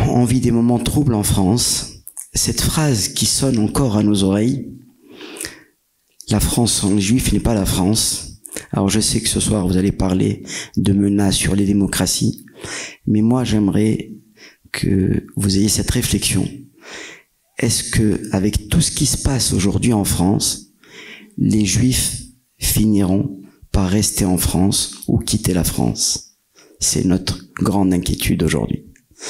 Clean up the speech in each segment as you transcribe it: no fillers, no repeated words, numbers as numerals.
on vit des moments troubles en France. Cette phrase qui sonne encore à nos oreilles, la France sans les Juifs n'est pas la France. Alors je sais que ce soir vous allez parler de menaces sur les démocraties, mais moi j'aimerais que vous ayez cette réflexion. Est-ce que, avec tout ce qui se passe aujourd'hui en France, les Juifs finiront par rester en France ou quitter la France? C'est notre grande inquiétude aujourd'hui.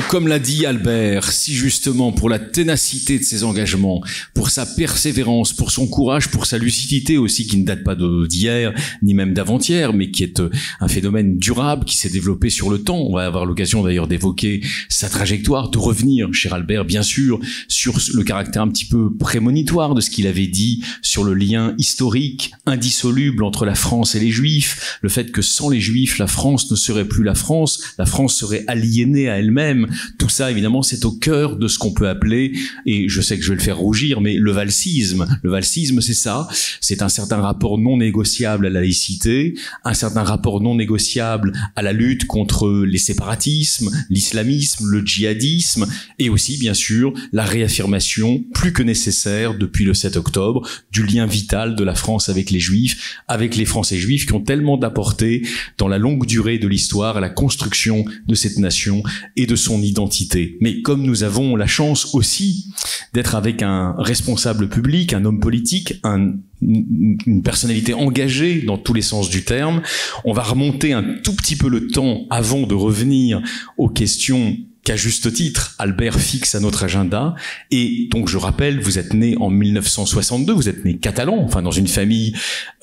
Comme l'a dit Albert, si justement pour la ténacité de ses engagements, pour sa persévérance, pour son courage, pour sa lucidité aussi qui ne date pas d'hier, ni même d'avant-hier, mais qui est un phénomène durable qui s'est développé sur le temps. On va avoir l'occasion d'ailleurs d'évoquer sa trajectoire, de revenir, cher Albert, bien sûr, sur le caractère un petit peu prémonitoire de ce qu'il avait dit sur le lien historique, indissoluble entre la France et les Juifs, le fait que sans les Juifs, la France ne serait plus la France serait aliénée à elle-même. Tout ça, évidemment, c'est au cœur de ce qu'on peut appeler, et je sais que je vais le faire rougir, mais le valsisme. Le valsisme, c'est ça. C'est un certain rapport non négociable à la laïcité, un certain rapport non négociable à la lutte contre les séparatismes, l'islamisme, le djihadisme, et aussi, bien sûr, la réaffirmation, plus que nécessaire, depuis le 7 octobre, du lien vital de la France avec les Juifs, avec les Français juifs qui ont tellement d'apporté dans la longue durée de l'histoire à la construction de cette nation et de son identité. Mais comme nous avons la chance aussi d'être avec un responsable public, un homme politique, une personnalité engagée dans tous les sens du terme, on va remonter un tout petit peu le temps avant de revenir aux questions qu'à juste titre, Albert fixe à notre agenda. Et donc, je rappelle, vous êtes né en 1962, vous êtes né catalan, enfin dans une famille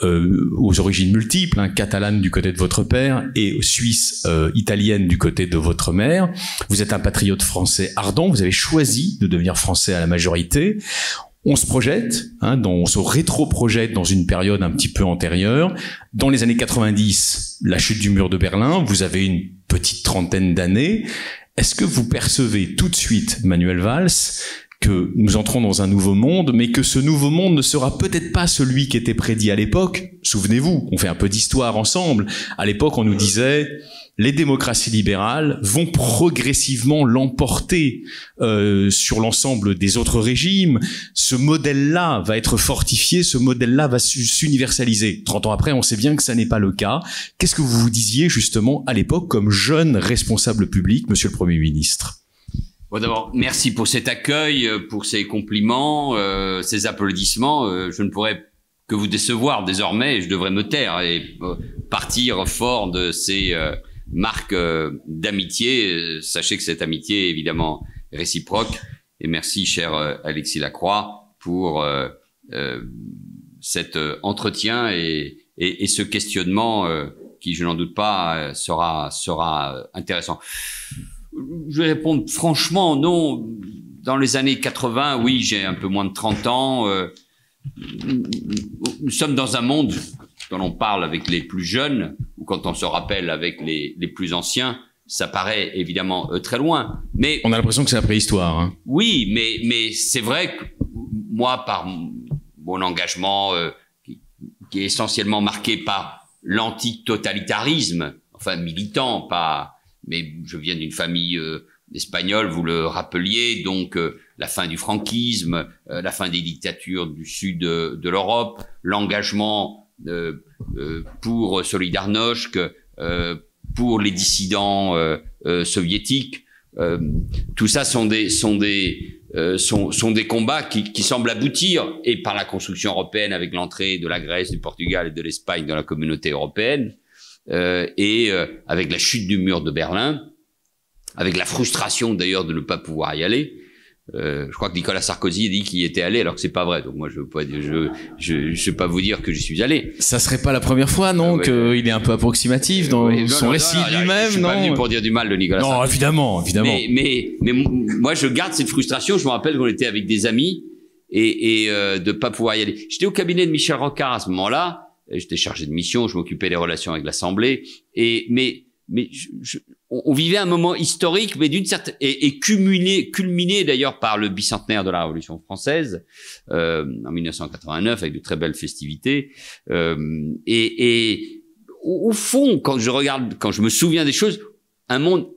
aux origines multiples, hein, catalane du côté de votre père et suisse italienne du côté de votre mère. Vous êtes un patriote français ardent, vous avez choisi de devenir français à la majorité. On se projette, on se rétro-projette dans une période un petit peu antérieure. Dans les années 90, la chute du mur de Berlin, vous avez une petite trentaine d'années. Est-ce que vous percevez tout de suite, Manuel Valls, que nous entrons dans un nouveau monde, mais que ce nouveau monde ne sera peut-être pas celui qui était prédit à l'époque? Souvenez-vous, on fait un peu d'histoire ensemble. À l'époque, on nous disait les démocraties libérales vont progressivement l'emporter sur l'ensemble des autres régimes. Ce modèle-là va être fortifié, ce modèle-là va s'universaliser. 30 ans après, on sait bien que ça n'est pas le cas. Qu'est-ce que vous vous disiez justement à l'époque comme jeune responsable public, monsieur le Premier ministre? Bon, d'abord, merci pour cet accueil, pour ces compliments, ces applaudissements. Je ne pourrais que vous décevoir désormais, je devrais me taire et partir fort de ces marque d'amitié. Sachez que cette amitié est évidemment réciproque. Et merci, cher Alexis Lacroix, pour cet entretien et ce questionnement qui, je n'en doute pas, sera intéressant. Je vais répondre franchement, non. Dans les années 80, oui, j'ai un peu moins de 30 ans. Nous sommes dans un monde quand on parle avec les plus jeunes ou quand on se rappelle avec les plus anciens, ça paraît évidemment très loin. Mais on a l'impression que c'est la préhistoire. Hein. Oui, mais c'est vrai que moi, par mon engagement qui est essentiellement marqué par l'antitotalitarisme, enfin militant, pas. Mais je viens d'une famille espagnole, vous le rappeliez, donc la fin du franquisme, la fin des dictatures du sud de l'Europe, l'engagement pour Solidarność, pour les dissidents soviétiques. Tout ça sont des combats qui semblent aboutir, et par la construction européenne avec l'entrée de la Grèce, du Portugal et de l'Espagne dans la communauté européenne, et avec la chute du mur de Berlin, avec la frustration d'ailleurs de ne pas pouvoir y aller. Je crois que Nicolas Sarkozy a dit qu'il y était allé alors que c'est pas vrai. Donc moi je vais pas vous dire que j'y suis allé. Ça serait pas la première fois, non, qu'il est un peu approximatif dans son récit lui-même, non? Je suis pas venu pour dire du mal de Nicolas Sarkozy. Non, évidemment. Mais moi je garde cette frustration. Je me rappelle qu'on était avec des amis et de pas pouvoir y aller. J'étais au cabinet de Michel Rocard à ce moment-là. J'étais chargé de mission, je m'occupais des relations avec l'Assemblée. On vivait un moment historique, mais d'une certaine et culminé d'ailleurs par le bicentenaire de la Révolution française en 1989 avec de très belles festivités. Et au fond, quand je me souviens des choses, un monde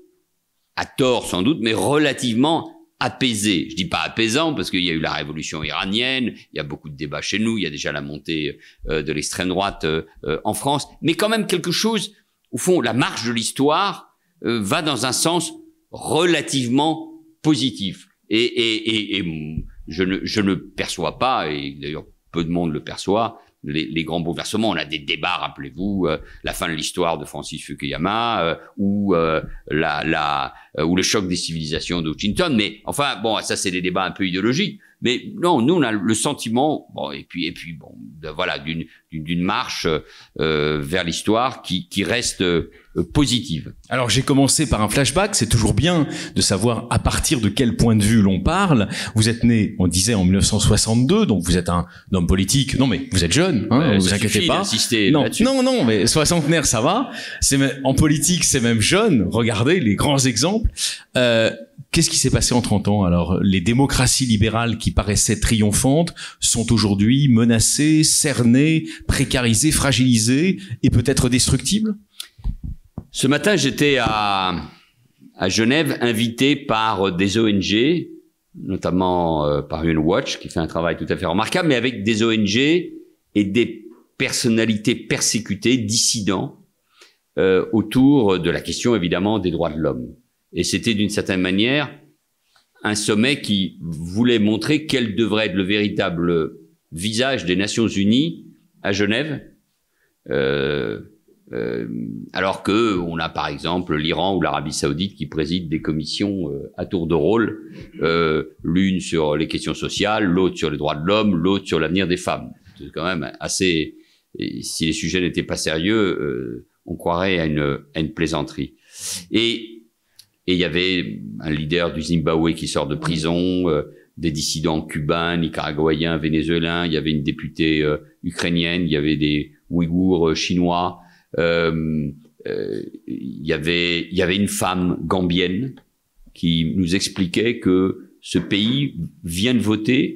à tort sans doute, mais relativement apaisé. Je dis pas apaisant parce qu'il y a eu la révolution iranienne, il y a beaucoup de débats chez nous, il y a déjà la montée de l'extrême droite en France, mais quand même quelque chose, au fond, la marche de l'histoire va dans un sens relativement positif. Et je ne perçois pas, et d'ailleurs peu de monde le perçoit, les grands bouleversements. On a des débats, rappelez-vous, la fin de l'histoire de Francis Fukuyama, ou le choc des civilisations de Washington. Mais enfin, bon, ça c'est des débats un peu idéologiques. Mais non, nous on a le sentiment, bon, et puis bon, voilà, d'une marche vers l'histoire qui reste positive. Alors j'ai commencé par un flashback, c'est toujours bien de savoir à partir de quel point de vue l'on parle. Vous êtes né, on disait, en 1962, donc vous êtes un homme politique. Non mais vous êtes jeune, hein, vous inquiétez pas. Non, mais soixantenaire ça va. En politique c'est même jeune. Regardez les grands exemples. Qu'est-ce qui s'est passé en 30 ans? Alors, les démocraties libérales qui paraissaient triomphantes sont aujourd'hui menacées, cernées, précarisées, fragilisées et peut-être destructibles? Ce matin, j'étais à Genève, invité par des ONG, notamment par Human Watch, qui fait un travail tout à fait remarquable, mais avec des ONG et des personnalités persécutées, dissidents, autour de la question, évidemment, des droits de l'homme. Et c'était d'une certaine manière un sommet qui voulait montrer quel devrait être le véritable visage des Nations Unies à Genève, alors que on a par exemple l'Iran ou l'Arabie Saoudite qui président des commissions à tour de rôle, l'une sur les questions sociales, l'autre sur les droits de l'homme, l'autre sur l'avenir des femmes. C'est quand même assez. Si les sujets n'étaient pas sérieux, on croirait à une plaisanterie. Et il y avait un leader du Zimbabwe qui sort de prison, des dissidents cubains, nicaraguayens, vénézuéliens, il y avait une députée ukrainienne, il y avait des Ouïghours chinois, il y avait une femme gambienne qui nous expliquait que ce pays vient de voter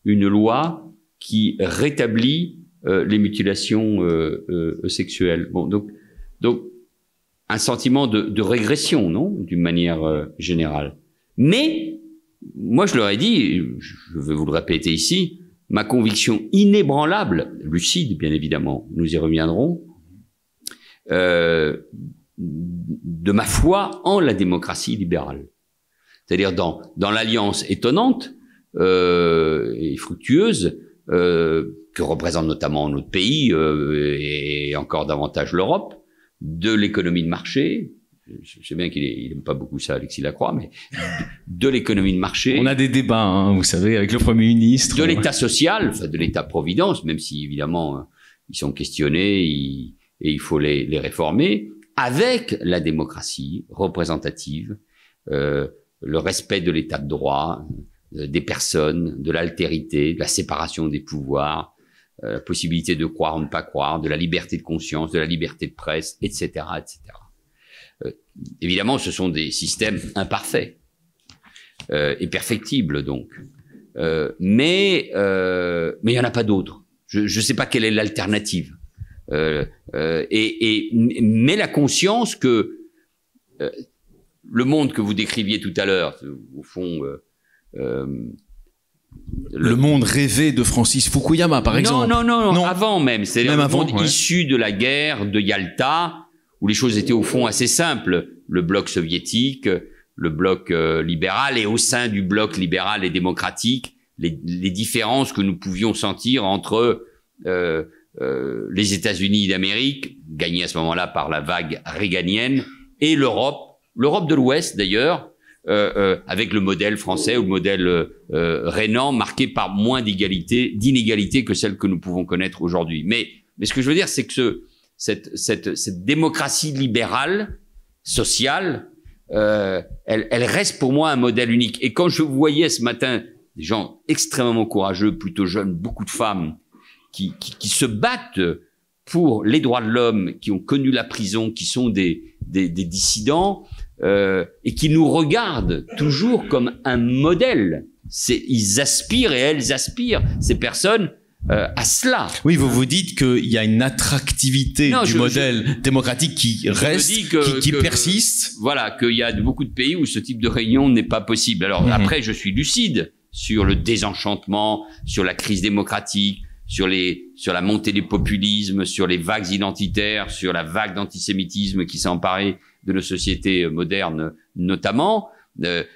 une loi qui rétablit les mutilations sexuelles. Bon, donc un sentiment de régression, non, d'une manière générale. Mais moi, je leur ai dit, je vais vous le répéter ici, ma conviction inébranlable, lucide, bien évidemment, nous y reviendrons, de ma foi en la démocratie libérale. C'est-à-dire dans l'alliance étonnante et fructueuse que représente notamment notre pays et encore davantage l'Europe, de l'économie de marché. Je sais bien qu'il aime pas beaucoup ça, Alexis Lacroix, mais de l'économie de marché. On a des débats, hein, vous savez, avec le Premier ministre. De l'État social, enfin de l'État-providence, même si évidemment ils sont questionnés et il faut les réformer, avec la démocratie représentative, le respect de l'État de droit, des personnes, de l'altérité, de la séparation des pouvoirs, la possibilité de croire ou ne pas croire, de la liberté de conscience, de la liberté de presse, etc., etc. Évidemment, ce sont des systèmes imparfaits et perfectibles, donc. Mais il y en a pas d'autres. Je sais pas quelle est l'alternative. Mais la conscience que le monde que vous décriviez tout à l'heure, au fond. Le monde rêvé de Francis Fukuyama, par exemple. Non, avant même. C'est le monde ouais. issu de la guerre de Yalta, où les choses étaient au fond assez simples. Le bloc soviétique, le bloc libéral, et au sein du bloc libéral et démocratique, les différences que nous pouvions sentir entre les États-Unis d'Amérique, gagnés à ce moment-là par la vague réganienne, et l'Europe de l'Ouest d'ailleurs, avec le modèle français ou le modèle rhénan, marqué par moins d'inégalités que celles que nous pouvons connaître aujourd'hui. Mais ce que je veux dire, c'est que cette démocratie libérale, sociale, elle reste pour moi un modèle unique. Et quand je voyais ce matin des gens extrêmement courageux, plutôt jeunes, beaucoup de femmes, qui se battent pour les droits de l'homme, qui ont connu la prison, qui sont des dissidents, et qui nous regardent toujours comme un modèle. Ils aspirent et elles aspirent, ces personnes, à cela. Oui, vous vous dites qu'il y a une attractivité du modèle démocratique qui reste, qui persiste. Voilà, qu'il y a beaucoup de pays où ce type de réunion n'est pas possible. Alors après, je suis lucide sur le désenchantement, sur la crise démocratique, sur la montée des populismes, sur les vagues identitaires, sur la vague d'antisémitisme qui s'est emparée de nos sociétés modernes notamment,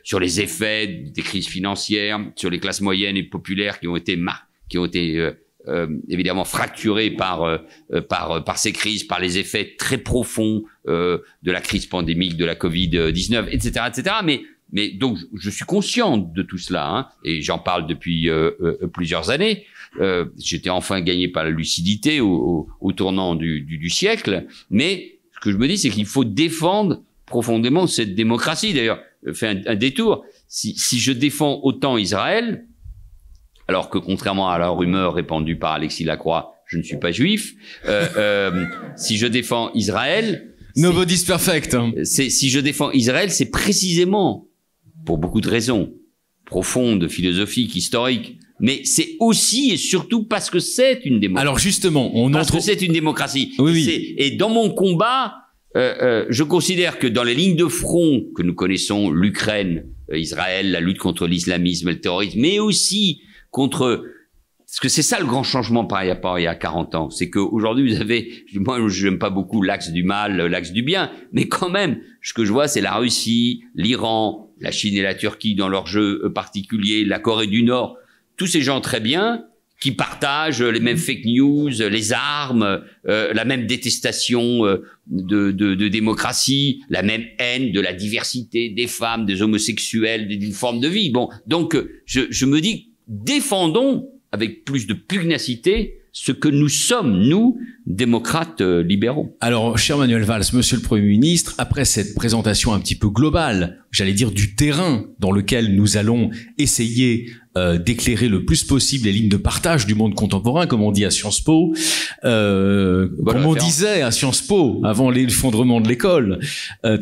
sur les effets des crises financières, sur les classes moyennes et populaires qui ont été évidemment fracturées par ces crises, par les effets très profonds de la crise pandémique, de la Covid-19, etc., etc. Mais donc je suis conscient de tout cela, hein, et j'en parle depuis plusieurs années. J'étais enfin gagné par la lucidité au tournant du siècle, mais ce que je me dis, c'est qu'il faut défendre profondément cette démocratie. D'ailleurs, je fais un détour. Si je défends autant Israël, alors que contrairement à la rumeur répandue par Alexis Lacroix, je ne suis pas juif, si je défends Israël... Nobody's perfect. Si je défends Israël, c'est précisément, pour beaucoup de raisons profondes, philosophiques, historiques, mais c'est aussi et surtout parce que c'est une démocratie. Alors justement, parce que c'est une démocratie. Oui. Et dans mon combat, je considère que dans les lignes de front que nous connaissons, l'Ukraine, Israël, la lutte contre l'islamisme et le terrorisme, mais aussi contre... Parce que c'est ça le grand changement par rapport à il y a 40 ans. C'est qu'aujourd'hui, vous avez... Moi, je n'aime pas beaucoup l'axe du mal, l'axe du bien, mais quand même, ce que je vois, c'est la Russie, l'Iran, la Chine et la Turquie dans leur jeu particulier, la Corée du Nord, tous ces gens très bien, qui partagent les mêmes fake news, les armes, la même détestation de démocratie, la même haine de la diversité des femmes, des homosexuels, d'une forme de vie. Bon, donc je me dis, défendons avec plus de pugnacité ce que nous sommes, nous, démocrates libéraux. Alors, cher Manuel Valls, monsieur le Premier ministre, après cette présentation un petit peu globale, j'allais dire du terrain dans lequel nous allons essayer d'éclairer le plus possible les lignes de partage du monde contemporain, comme on dit à Sciences Po, comme on disait à Sciences Po avant l'effondrement de l'école,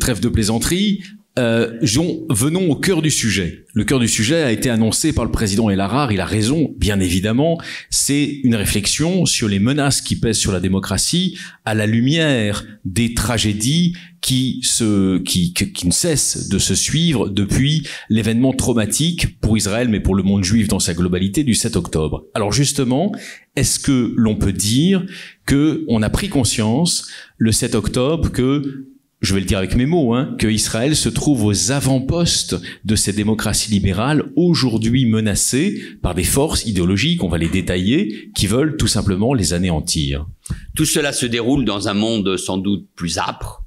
trêve de plaisanterie. Venons au cœur du sujet. Le cœur du sujet a été annoncé par le président El Harrar. Il a raison, bien évidemment. C'est une réflexion sur les menaces qui pèsent sur la démocratie à la lumière des tragédies qui ne cessent de se suivre depuis l'événement traumatique pour Israël, mais pour le monde juif dans sa globalité du 7 octobre. Alors justement, est-ce que l'on peut dire que on a pris conscience le 7 octobre que, je vais le dire avec mes mots, que Israël se trouve aux avant-postes de ces démocraties libérales aujourd'hui menacées par des forces idéologiques, on va les détailler, qui veulent tout simplement les anéantir? Tout cela se déroule dans un monde sans doute plus âpre,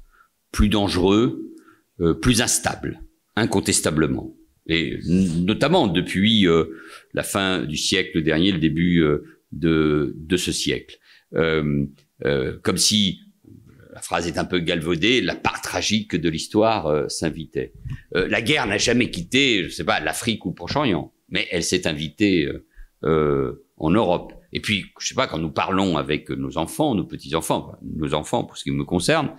plus dangereux, plus instable, incontestablement. Et notamment depuis la fin du siècle dernier, le début de ce siècle. Comme si... La phrase est un peu galvaudée, la part tragique de l'histoire s'invitait. La guerre n'a jamais quitté, je sais pas, l'Afrique ou le Proche-Orient, mais elle s'est invitée en Europe. Et puis, je sais pas, quand nous parlons avec nos enfants, nos petits-enfants, nos enfants pour ce qui me concerne,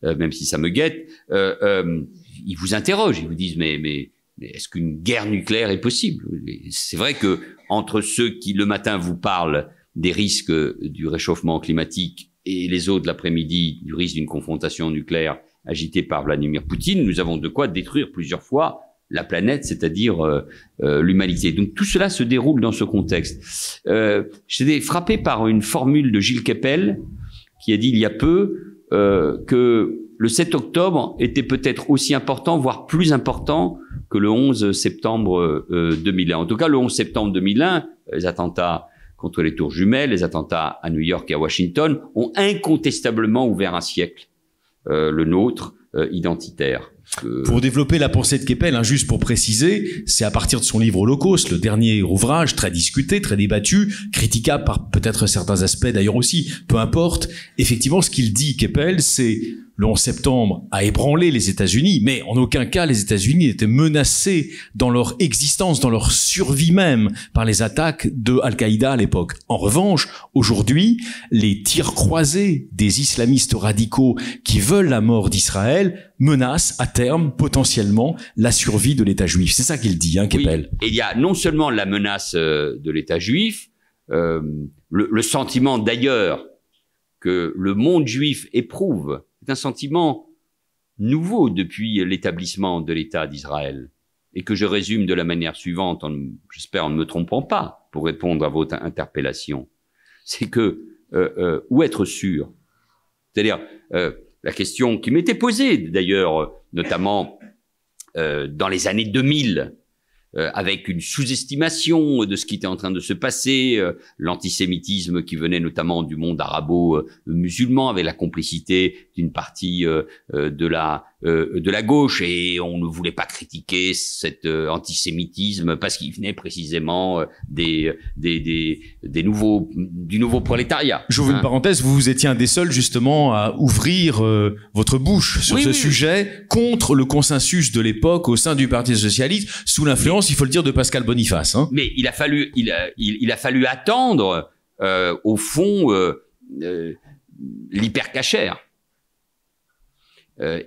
même si ça me guette, ils vous interrogent, ils vous disent mais est-ce qu'une guerre nucléaire est possible? C'est vrai que entre ceux qui le matin vous parlent des risques du réchauffement climatique et les autres l'après-midi du risque d'une confrontation nucléaire agitée par Vladimir Poutine, nous avons de quoi détruire plusieurs fois la planète, c'est-à-dire l'humanité. Donc tout cela se déroule dans ce contexte. J'étais frappé par une formule de Gilles Kepel qui a dit il y a peu que le 7 octobre était peut-être aussi important, voire plus important que le 11 septembre 2001. En tout cas, le 11 septembre 2001, les attentats contre les tours jumelles, les attentats à New York et à Washington ont incontestablement ouvert un siècle, le nôtre, identitaire. Pour développer la pensée de Keppel, juste pour préciser, c'est à partir de son livre Holocauste, le dernier ouvrage très discuté, très débattu, critiquable par peut-être certains aspects d'ailleurs aussi, peu importe. Effectivement, ce qu'il dit, Keppel, c'est le 11 septembre a ébranlé les États-Unis, mais en aucun cas les États-Unis étaient menacés dans leur existence, dans leur survie même, par les attaques de Al-Qaïda à l'époque. En revanche, aujourd'hui, les tirs croisés des islamistes radicaux qui veulent la mort d'Israël menacent à terme, potentiellement, la survie de l'État juif. C'est ça qu'il dit, Keppel. Oui. Et il y a non seulement la menace de l'État juif, le sentiment d'ailleurs que le monde juif éprouve est un sentiment nouveau depuis l'établissement de l'État d'Israël, et que je résume de la manière suivante, j'espère en ne me trompant pas, pour répondre à votre interpellation. C'est que, où être sûr? C'est-à-dire, la question qui m'était posée, d'ailleurs, notamment dans les années 2000, avec une sous-estimation de ce qui était en train de se passer, l'antisémitisme qui venait notamment du monde arabo-musulman, avec la complicité d'une partie de la gauche, et on ne voulait pas critiquer cet antisémitisme parce qu'il venait précisément du nouveau prolétariat. J'ouvre une parenthèse, vous étiez un des seuls justement à ouvrir votre bouche sur ce sujet contre le consensus de l'époque au sein du Parti socialiste, sous l'influence, il faut le dire, de Pascal Boniface. Hein. Mais il a fallu attendre, au fond, l'hypercachère.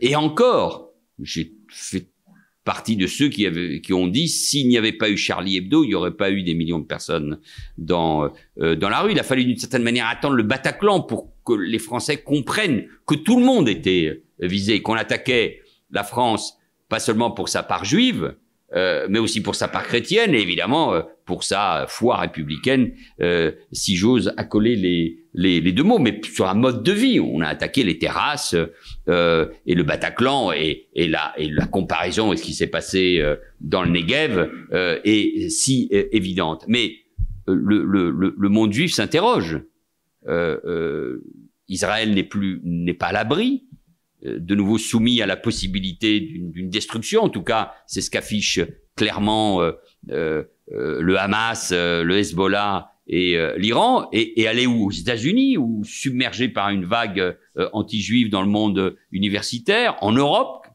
Et encore, j'ai fait partie de ceux qui ont dit, s'il n'y avait pas eu Charlie Hebdo, il n'y aurait pas eu des millions de personnes dans la rue. Il a fallu d'une certaine manière attendre le Bataclan pour que les Français comprennent que tout le monde était visé, qu'on attaquait la France, pas seulement pour sa part juive, mais aussi pour sa part chrétienne, et évidemment pour sa foi républicaine, si j'ose accoler les deux mots, mais sur un mode de vie. On a attaqué les terrasses et le Bataclan, et la comparaison avec ce qui s'est passé dans le Negev est si évidente. Mais le monde juif s'interroge. Israël n'est pas à l'abri, de nouveau soumis à la possibilité d'une destruction. En tout cas, c'est ce qu'affiche clairement le Hamas, le Hezbollah et l'Iran. Et aller où? Aux États-Unis, ou submergé par une vague anti-juive dans le monde universitaire? En Europe,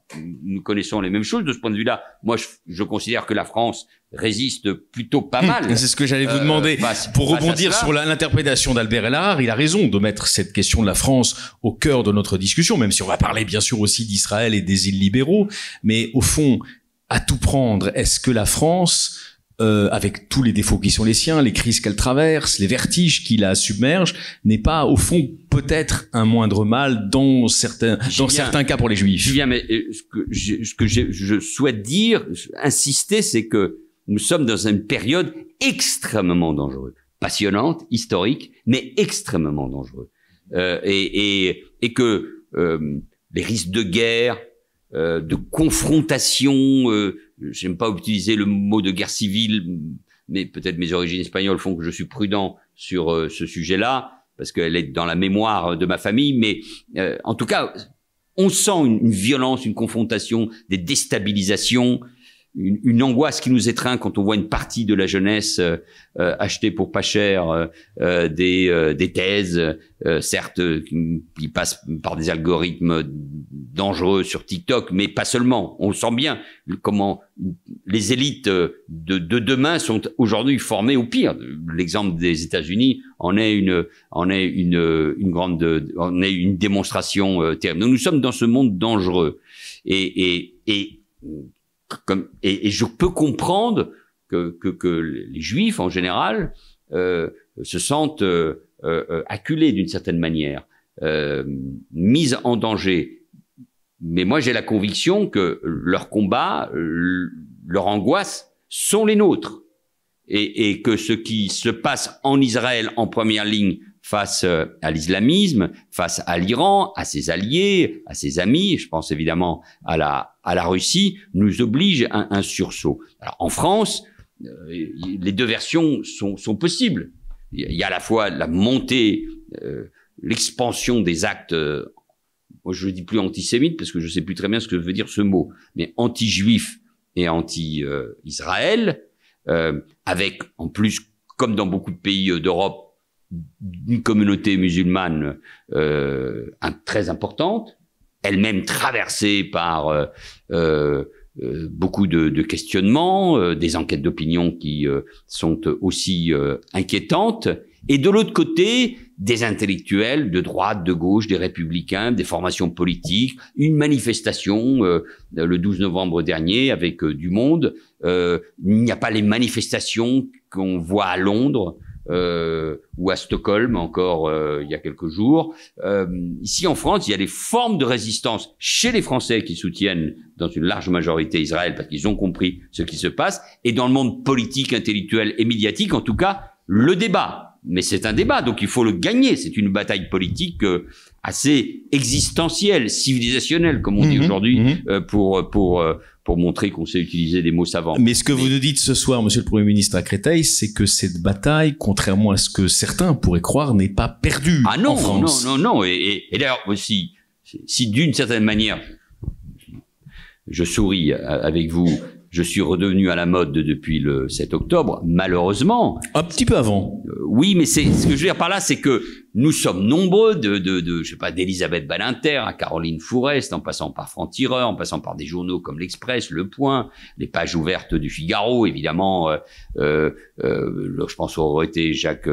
nous connaissons les mêmes choses. De ce point de vue-là, moi, je considère que la France résiste plutôt pas mal. C'est ce que j'allais vous demander. Pour rebondir sur l'interprétation d'Albert Elhar, il a raison de mettre cette question de la France au cœur de notre discussion, même si on va parler bien sûr aussi d'Israël et des îles libéraux. Mais au fond, à tout prendre, est-ce que la France, avec tous les défauts qui sont les siens, les crises qu'elle traverse, les vertiges qui la submergent, n'est pas au fond peut-être un moindre mal dans certains cas pour les Juifs? Julien, mais ce que je souhaite dire, insister, c'est que nous sommes dans une période extrêmement dangereuse, passionnante, historique, mais extrêmement dangereuse, et que les risques de guerre, de confrontation, j'aime pas utiliser le mot de guerre civile, mais peut-être mes origines espagnoles font que je suis prudent sur ce sujet-là, parce qu'elle est dans la mémoire de ma famille, mais en tout cas, on sent une violence, une confrontation, des déstabilisations, une angoisse qui nous étreint quand on voit une partie de la jeunesse acheter pour pas cher des thèses, certes qui passent par des algorithmes dangereux sur TikTok, mais pas seulement. On sent bien comment les élites de demain sont aujourd'hui formées au pire. L'exemple des États-Unis en est une démonstration terrible. Donc nous sommes dans ce monde dangereux, et je peux comprendre que les Juifs en général se sentent acculés d'une certaine manière, mis en danger. Mais moi j'ai la conviction que leur combat, leur angoisse sont les nôtres, et que ce qui se passe en Israël en première ligne face à l'islamisme, face à l'Iran, à ses alliés, à ses amis, je pense évidemment à la Russie, nous oblige à un sursaut. Alors en France, les deux versions sont possibles. Il y a à la fois la montée, l'expansion des actes, moi je ne dis plus antisémites parce que je ne sais plus très bien ce que veut dire ce mot, mais anti-juif et anti-Israël, avec en plus, comme dans beaucoup de pays d'Europe, une communauté musulmane très importante, elle-même traversée par beaucoup de questionnements, des enquêtes d'opinion qui sont aussi inquiétantes, et de l'autre côté, des intellectuels de droite, de gauche, des républicains, des formations politiques, une manifestation le 12 novembre dernier avec du monde. Il n'y a pas les manifestations qu'on voit à Londres, ou à Stockholm encore il y a quelques jours. Ici en France, il y a des formes de résistance chez les Français qui soutiennent dans une large majorité Israël parce qu'ils ont compris ce qui se passe, et dans le monde politique, intellectuel et médiatique, en tout cas, le débat. Mais c'est un débat, donc il faut le gagner. C'est une bataille politique assez existentielle, civilisationnelle, comme on dit aujourd'hui, pour montrer qu'on sait utiliser des mots savants. Mais ce que vous nous dites ce soir, Monsieur le Premier ministre, à Créteil, c'est que cette bataille, contrairement à ce que certains pourraient croire, n'est pas perdue en France. Non. Et d'ailleurs aussi, si d'une certaine manière, je souris avec vous, je suis redevenu à la mode depuis le 7 octobre, malheureusement. Un petit peu avant. Oui, mais ce que je veux dire par là, c'est que nous sommes nombreux je sais pas, d'Elisabeth Badinter à Caroline Fourest, en passant par Franc-Tireur, en passant par des journaux comme l'Express, Le Point, les pages ouvertes du Figaro, évidemment. Je pense aurait été Jacques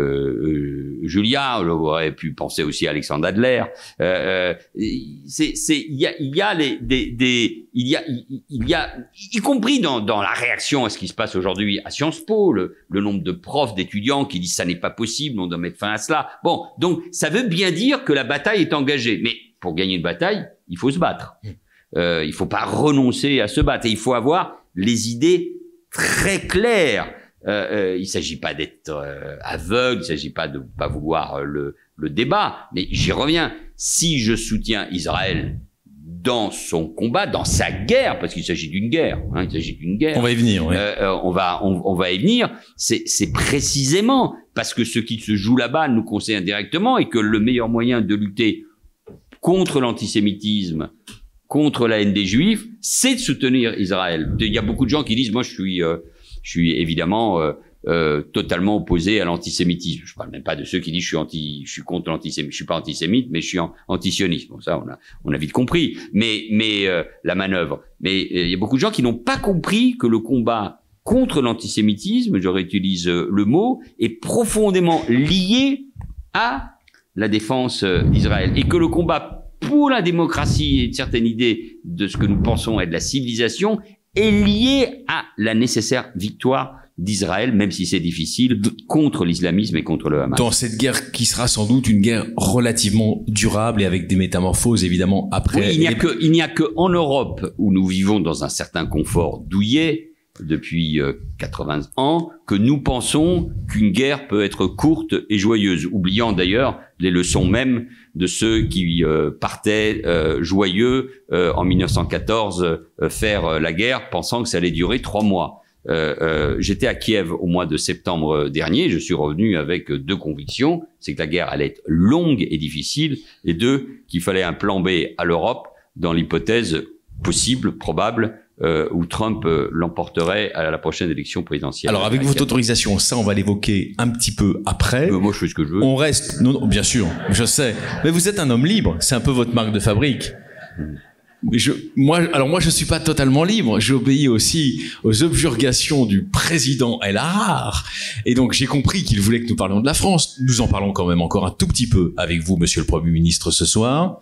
Julliard, j'aurais pu penser aussi à Alexandre Adler. Il y a, y compris dans la réaction à ce qui se passe aujourd'hui à Sciences Po, le nombre de profs, d'étudiants qui disent ça n'est pas possible, on doit mettre fin à cela. Bon, donc ça veut bien dire que la bataille est engagée. Mais pour gagner une bataille, il faut se battre. Il faut pas renoncer à se battre. Et il faut avoir les idées très claires. Il s'agit pas d'être aveugle, il s'agit pas de pas vouloir le débat. Mais j'y reviens. Si je soutiens Israël dans son combat, dans sa guerre, parce qu'il s'agit d'une guerre, il s'agit d'une guerre. On va y venir, oui. On va y venir. C'est précisément parce que ce qui se joue là-bas nous concerne directement et que le meilleur moyen de lutter contre l'antisémitisme, contre la haine des Juifs, c'est de soutenir Israël. Il y a beaucoup de gens qui disent, moi, je suis évidemment totalement opposé à l'antisémitisme. Je parle même pas de ceux qui disent je suis contre l'antisémitisme. Je suis pas antisémite, mais je suis antisioniste. Bon, ça, on a vite compris. Mais la manœuvre. Mais il y a beaucoup de gens qui n'ont pas compris que le combat contre l'antisémitisme, je réutilise le mot, est profondément lié à la défense d'Israël. Et que le combat pour la démocratie et une certaine idée de ce que nous pensons être la civilisation est lié à la nécessaire victoire d'Israël, même si c'est difficile, contre l'islamisme et contre le Hamas. Dans cette guerre qui sera sans doute une guerre relativement durable et avec des métamorphoses évidemment après. Oui, il n'y a que en Europe où nous vivons dans un certain confort douillet depuis 80 ans que nous pensons qu'une guerre peut être courte et joyeuse, oubliant d'ailleurs les leçons même de ceux qui partaient joyeux en 1914 faire la guerre, pensant que ça allait durer 3 mois. J'étais à Kiev au mois de septembre dernier, je suis revenu avec 2 convictions, c'est que la guerre allait être longue et difficile, et 2, qu'il fallait un plan B à l'Europe dans l'hypothèse possible, probable, où Trump l'emporterait à la prochaine élection présidentielle. Alors avec votre autorisation, ça on va l'évoquer un petit peu après. Moi je fais ce que je veux. On reste, non, bien sûr, je sais, mais vous êtes un homme libre, c'est un peu votre marque de fabrique. Mais moi je suis pas totalement libre, j'obéis aussi aux objurgations du président El Harrar, et donc j'ai compris qu'il voulait que nous parlions de la France. Nous en parlons quand même encore un tout petit peu avec vous, Monsieur le Premier ministre, ce soir.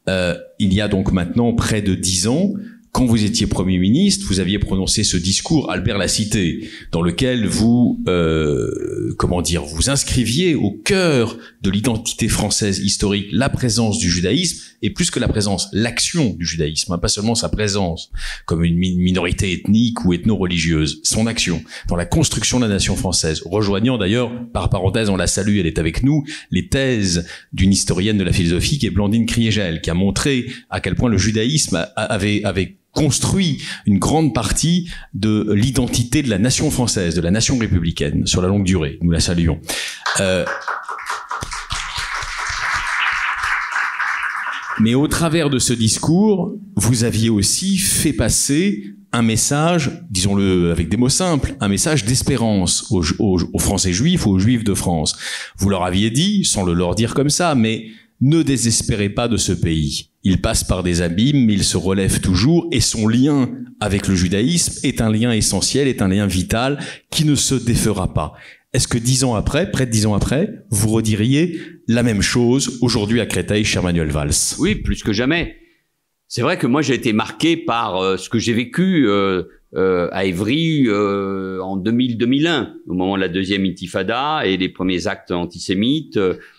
Il y a donc maintenant près de 10 ans, quand vous étiez Premier ministre, vous aviez prononcé ce discours, Albert l'a cité, dans lequel vous, vous inscriviez au cœur de l'identité française historique la présence du judaïsme, et plus que la présence, l'action du judaïsme, pas seulement sa présence comme une minorité ethnique ou ethno-religieuse, son action dans la construction de la nation française, rejoignant d'ailleurs, par parenthèse, on la salue, elle est avec nous, les thèses d'une historienne de la philosophie qui est Blandine Kriégel, qui a montré à quel point le judaïsme avait construit une grande partie de l'identité de la nation française, de la nation républicaine, sur la longue durée. Nous la saluons. Mais au travers de ce discours, vous aviez aussi fait passer un message, disons-le avec des mots simples, un message d'espérance aux Français juifs, aux Juifs de France. Vous leur aviez dit, sans le leur dire comme ça, mais ne désespérez pas de ce pays. Il passe par des abîmes, mais il se relève toujours, et son lien avec le judaïsme est un lien essentiel, est un lien vital, qui ne se défera pas. Est-ce que 10 ans après, près de 10 ans après, vous rediriez la même chose aujourd'hui à Créteil, cher Manuel Valls? Oui, plus que jamais. C'est vrai que moi j'ai été marqué par ce que j'ai vécu à Évry en 2000-2001, au moment de la deuxième intifada et les premiers actes antisémites,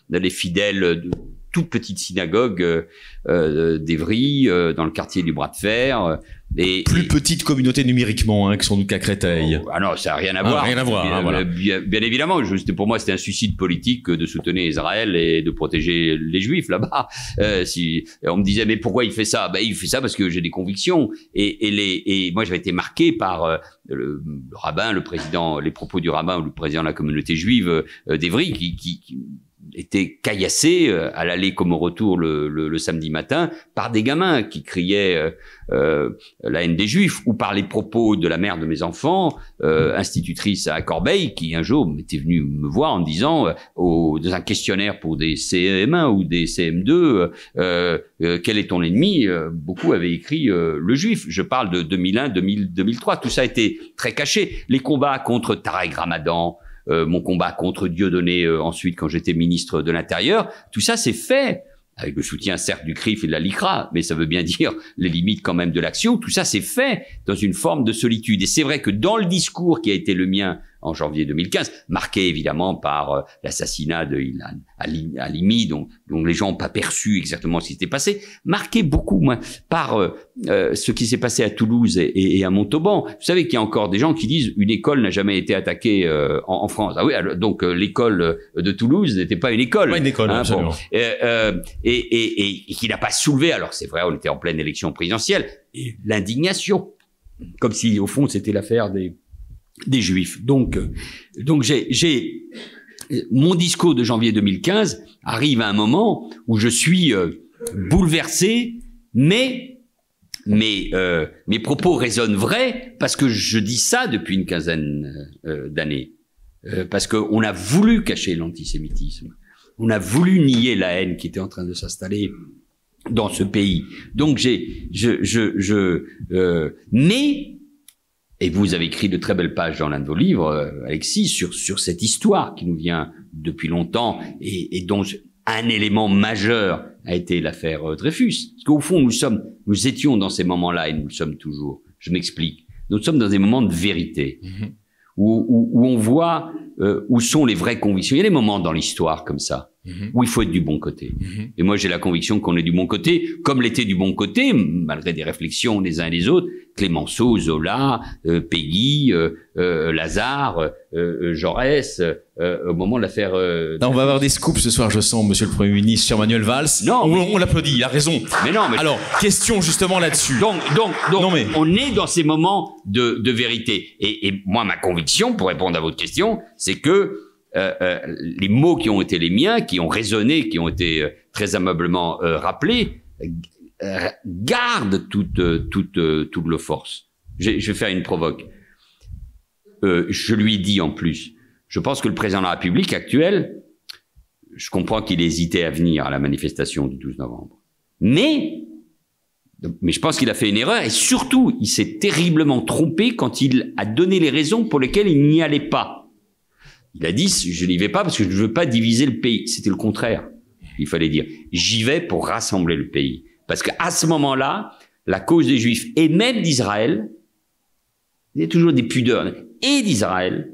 les fidèles de toute petite synagogue d'Évry, dans le quartier du Bras de Fer. Plus petite communauté numériquement que sans doute qu'à Créteil. Ah non, ça n'a rien à voir. Rien à voir. Voilà. Bien évidemment, pour moi, c'était un suicide politique de soutenir Israël et de protéger les Juifs là-bas. Si on me disait mais pourquoi il fait ça? Il fait ça parce que j'ai des convictions. Et moi, j'avais été marqué par le rabbin, le président, les propos du rabbin ou le président de la communauté juive d'Évry qui était caillassé à l'aller comme au retour le samedi matin par des gamins qui criaient la haine des Juifs, ou par les propos de la mère de mes enfants, institutrice à Corbeil, qui un jour était venue me voir en disant dans un questionnaire pour des CM1 ou des CM2 quel est ton ennemi, beaucoup avaient écrit le Juif. Je parle de 2001, 2003, tout ça a été très caché. Les combats contre Tarek Ramadan, mon combat contre Dieudonné ensuite quand j'étais ministre de l'Intérieur, tout ça c'est fait avec le soutien certes du CRIF et de la LICRA, mais ça veut bien dire les limites quand même de l'action. Tout ça c'est fait dans une forme de solitude. Et c'est vrai que dans le discours qui a été le mien en janvier 2015, marqué évidemment par l'assassinat de Ilan Halimi, dont les gens n'ont pas perçu exactement ce qui s'était passé, marqué beaucoup moins par ce qui s'est passé à Toulouse et à Montauban. Vous savez qu'il y a encore des gens qui disent une école n'a jamais été attaquée en France. Ah oui, alors, donc l'école de Toulouse n'était pas une école. Pas une école, absolument. Bon. Et qui n'a pas soulevé, alors c'est vrai, on était en pleine élection présidentielle, et l'indignation, comme si au fond c'était l'affaire des Juifs. Donc j'ai mon discours de janvier 2015 arrive à un moment où je suis bouleversé, mais mes propos résonnent vrais parce que je dis ça depuis une quinzaine d'années, parce que on a voulu cacher l'antisémitisme, on a voulu nier la haine qui était en train de s'installer dans ce pays. Donc mais et vous avez écrit de très belles pages dans l'un de vos livres, Alexis, sur cette histoire qui nous vient depuis longtemps et dont un élément majeur a été l'affaire Dreyfus. Parce qu'au fond, nous étions dans ces moments-là et nous le sommes toujours. Je m'explique. Nous sommes dans des moments de vérité où on voit où sont les vraies convictions. Il y a des moments dans l'histoire comme ça où il faut être du bon côté. Et moi, j'ai la conviction qu'on est du bon côté, comme l'était du bon côté, malgré des réflexions des uns et des autres, Clémenceau, Zola, Péguy, Lazare, Jaurès, au moment de l'affaire... on va avoir des scoops ce soir, je sens, monsieur le Premier ministre, sur Manuel Valls. Non, on l'applaudit, il a raison. Mais non, mais... Alors, question justement là-dessus. Donc non, mais... on est dans ces moments de vérité. Et moi, ma conviction, pour répondre à votre question, c'est que les mots qui ont été les miens, qui ont résonné, qui ont été très aimablement rappelés, gardent toute leur force. Je vais faire une provoque. Je lui ai dit en plus, je pense que le président de la République actuel, je comprends qu'il hésitait à venir à la manifestation du 12 novembre. Mais je pense qu'il a fait une erreur et surtout, il s'est terriblement trompé quand il a donné les raisons pour lesquelles il n'y allait pas. Il a dit, je n'y vais pas parce que je ne veux pas diviser le pays. C'était le contraire. Il fallait dire, j'y vais pour rassembler le pays. Parce qu'à ce moment-là, la cause des Juifs et même d'Israël, il y a toujours des pudeurs, et d'Israël,